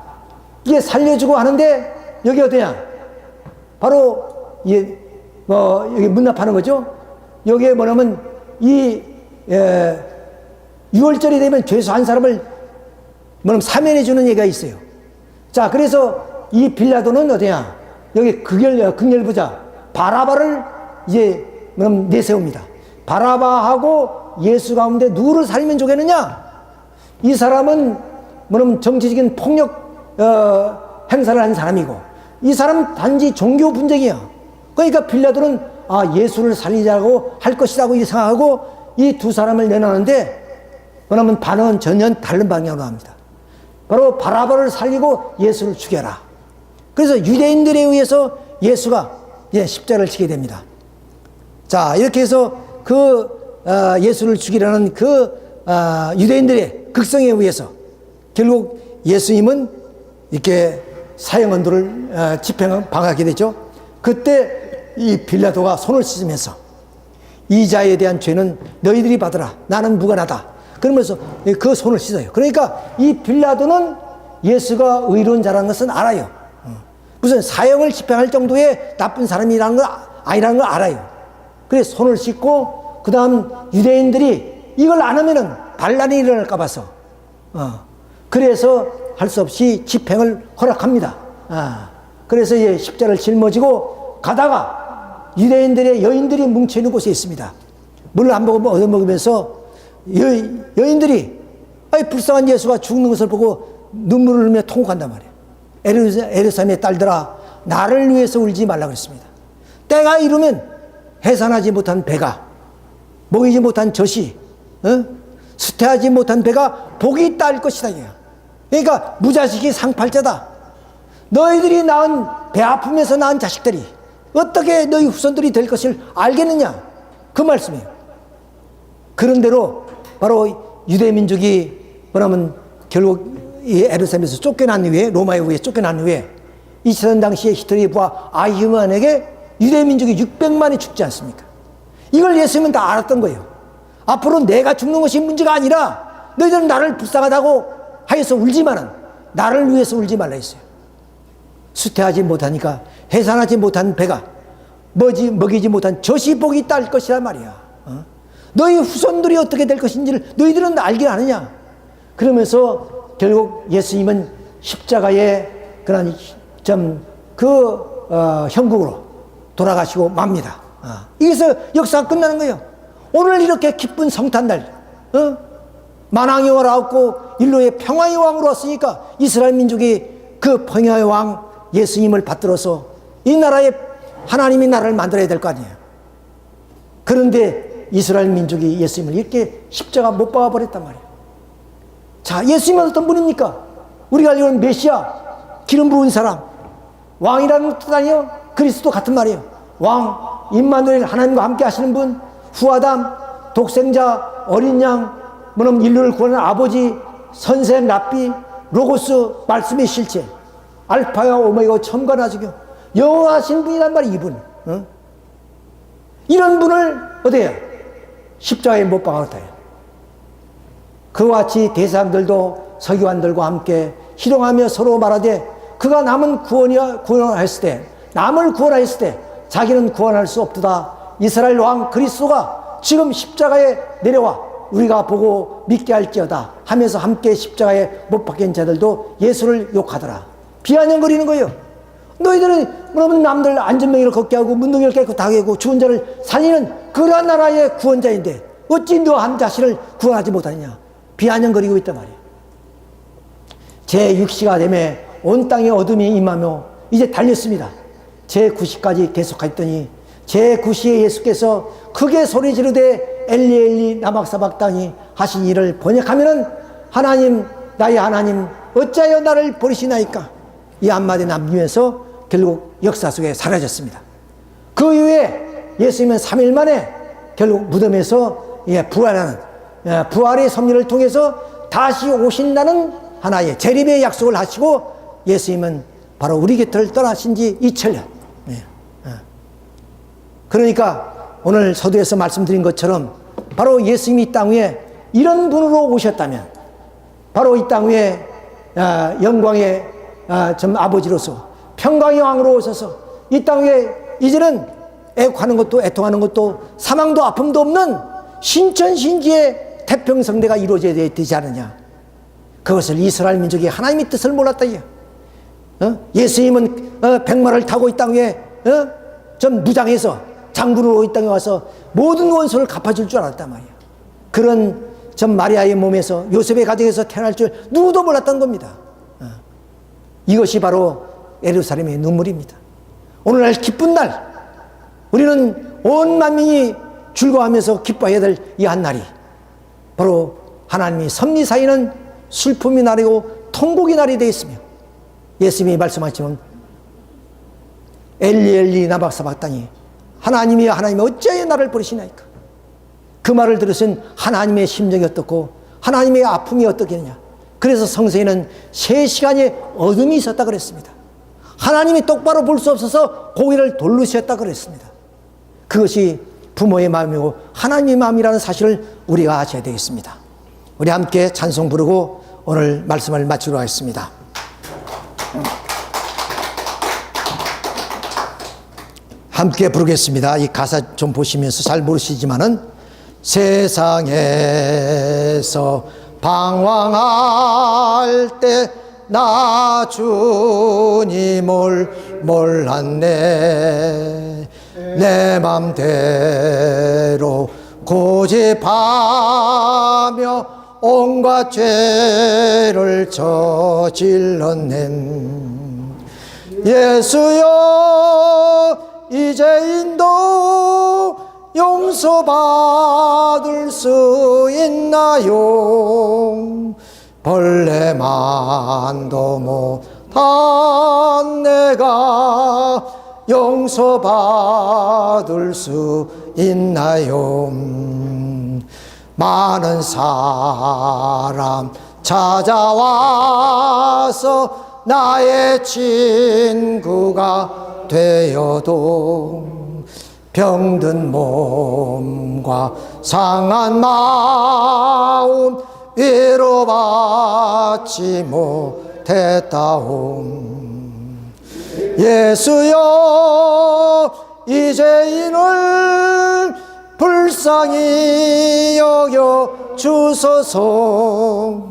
이게 살려주고 하는데 여기 어떠냐? 바로 여기 문납하는 거죠. 여기에 뭐냐면 이 6월절이 되면 죄수한 사람을 뭐냐면 사면해 주는 얘기가 있어요. 자, 그래서 이 빌라도는 어디냐? 여기 극렬부자 바라바를 이제 내세웁니다. 바라바하고 예수 가운데 누구를 살리면 좋겠느냐? 이 사람은 뭐냐면 정치적인 폭력 행사를 한 사람이고 이 사람은 단지 종교 분쟁이야. 그러니까 빌라도는 예수를 살리자고 할 것이라고 생각하고 이 두 사람을 내놓는데 뭐냐면 반은 전혀 다른 방향으로 합니다. 바로 바라바를 살리고 예수를 죽여라. 그래서 유대인들에 의해서 예수가 십자가를 지게 됩니다. 자, 이렇게 해서 예수를 죽이라는 유대인들의 극성에 의해서 결국 예수님은 이렇게 사형 언도를 방하게 되죠. 그때 이 빌라도가 손을 씻으면서 이 자에 대한 죄는 너희들이 받으라. 나는 무관하다. 그러면서 그 손을 씻어요. 그러니까 이 빌라도는 예수가 의로운 자라는 것은 알아요. 무슨 사형을 집행할 정도의 나쁜 사람이라는 걸 아니라는 걸 알아요. 그래서 손을 씻고 그 다음 유대인들이 이걸 안 하면은 반란이 일어날까 봐서 그래서 할 수 없이 집행을 허락합니다. 그래서 이제 십자를 짊어지고 가다가 유대인들의 여인들이 뭉쳐있는 곳에 있습니다. 물을 한 모금 얻어먹으면서 여인들이 불쌍한 예수가 죽는 것을 보고 눈물을 흘리며 통곡한단 말이에요. 에르사람의 딸들아, 나를 위해서 울지 말라고 했습니다. 때가 이르면 해산하지 못한 배가, 먹이지 못한 젖이, 수태하지 못한 배가 복이 따를 것이다. 그러니까 무자식이 상팔자다. 너희들이 낳은 배 아픔에서 낳은 자식들이 어떻게 너희 후손들이 될 것을 알겠느냐? 그 말씀이에요. 그런대로 바로 유대민족이 뭐냐면 결국 이 에르사렘에서 쫓겨난 후에, 로마에 의해 쫓겨난 후에 2차 당시에 히틀러의 부하 아이히만에게 유대민족이 600만이 죽지 않습니까? 이걸 예수님은 다 알았던 거예요. 앞으로 내가 죽는 것이 문제가 아니라 너희들은 나를 불쌍하다고 하여서 울지만은 나를 위해서 울지 말라 했어요. 수태하지 못하니까 해산하지 못한 배가 먹이지 못한 젖이 복이 딸 것이란 말이야. 너희 후손들이 어떻게 될 것인지를 너희들은 알긴 아느냐? 그러면서 결국 예수님은 십자가의 그런 형국으로 돌아가시고 맙니다. 여기서 역사가 끝나는 거예요. 오늘 이렇게 기쁜 성탄날, 만왕의 왕을 얻고 인류의 평화의 왕으로 왔으니까 이스라엘 민족이 그 평화의 왕 예수님을 받들어서 이 나라에 하나님이 나라를 만들어야 될 거 아니에요. 그런데 이스라엘 민족이 예수님을 이렇게 십자가 못 박아 버렸단 말이에요. 자, 예수님은 어떤 분입니까? 우리가 알려는 메시아, 기름 부은 사람, 왕이라는 뜻 아니에요? 그리스도 같은 말이에요. 왕, 임마누엘, 하나님과 함께 하시는 분, 후아담, 독생자, 어린 양, 뭐냐면 인류를 구하는 아버지, 선생, 랍비, 로고스, 말씀의 실체, 알파와 오메가, 처음과 나중에 영원하신 분이란 말이에요. 이분. 이런 분을 어디에요? 십자가에 못 박았다. 그와 같이 대사람들도 서기관들과 함께 희롱하며 서로 말하되 그가 남은 구원하였을 때, 남을 구원하였을 때 자기는 구원할 수 없도다. 이스라엘 왕 그리스도가 지금 십자가에 내려와 우리가 보고 믿게 할지어다 하면서 함께 십자가에 못 박힌 자들도 예수를 욕하더라. 비아냥거리는 거예요. 너희들은 그러면 남들 안전명의를 걷게 하고 문둥이를 깨고 당하고 죽은 자를 살리는 그러한 나라의 구원자인데 어찌 너 한 자신을 구원하지 못하느냐. 비아냥거리고 있단 말이에요. 제6시가 되매 온 땅에 어둠이 임하며 이제 달렸습니다. 제9시까지 계속했더니 제9시에 예수께서 크게 소리 지르되 엘리 엘리 라마사박다니 하신 일을 번역하면은 하나님 나의 하나님 어찌하여 나를 버리시나이까. 이 한마디 남기면서 결국 역사 속에 사라졌습니다. 그 이후에 예수님은 3일 만에 결국 무덤에서 부활하는 부활의 섭리를 통해서 다시 오신다는 하나의 재림의 약속을 하시고 예수님은 바로 우리 곁을 떠나신 지 2000년. 그러니까 오늘 서두에서 말씀드린 것처럼 바로 예수님이 이 땅 위에 이런 분으로 오셨다면 바로 이 땅 위에 영광의 아버지로서 평강의 왕으로 오셔서 이 땅 위에 이제는 애국하는 것도 애통하는 것도 사망도 아픔도 없는 신천신지의 태평성대가 이루어져야 되지 않느냐. 그것을 이스라엘 민족이 하나님의 뜻을 몰랐다. 예수님은 백마를 타고 이 땅 위에 좀 무장해서 장군으로 이 땅에 와서 모든 원수를 갚아줄 줄 알았단 말이에요. 그런 전 마리아의 몸에서 요셉의 가정에서 태어날 줄 누구도 몰랐던 겁니다. 이것이 바로 예루살렘의 눈물입니다. 오늘날 기쁜 날, 우리는 온 만민이 즐거워하면서 기뻐해야 될 이 한 날이 바로 하나님이 섭리 사이는 슬픔의 날이고 통곡의 날이 되어 있으며 예수님이 말씀하시면 엘리 엘리 나박사박다니 하나님이 어찌하여 나를 버리시나이까. 그 말을 들으신 하나님의 심정이 어떻고 하나님의 아픔이 어떻겠느냐. 그래서 성서에는 3시간의 어둠이 있었다 그랬습니다. 하나님이 똑바로 볼 수 없어서 고개를 돌로 씌었다 그랬습니다. 그것이 부모의 마음이고 하나님의 마음이라는 사실을 우리가 아셔야 되겠습니다. 우리 함께 찬송 부르고 오늘 말씀을 마치도록 하겠습니다. 함께 부르겠습니다. 이 가사 좀 보시면서 잘 모르시지만은 세상에서 방황할 때 나 주님을 몰랐네. 내 맘대로 고집하며 온갖 죄를 저질렀네. 예수여 이제인도 용서받을 수 있나요? 벌레만도 못한 내가 용서받을 수 있나요? 많은 사람 찾아와서 나의 친구가 되어도 병든 몸과 상한 마음 위로받지 못했다옴. 예수여 이제인을 불쌍히 여겨 주소서.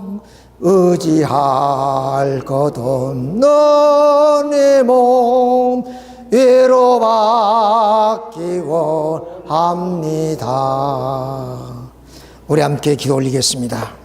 의지할 것 없는 내 몸 위로받기 원합니다. 우리 함께 기도 올리겠습니다.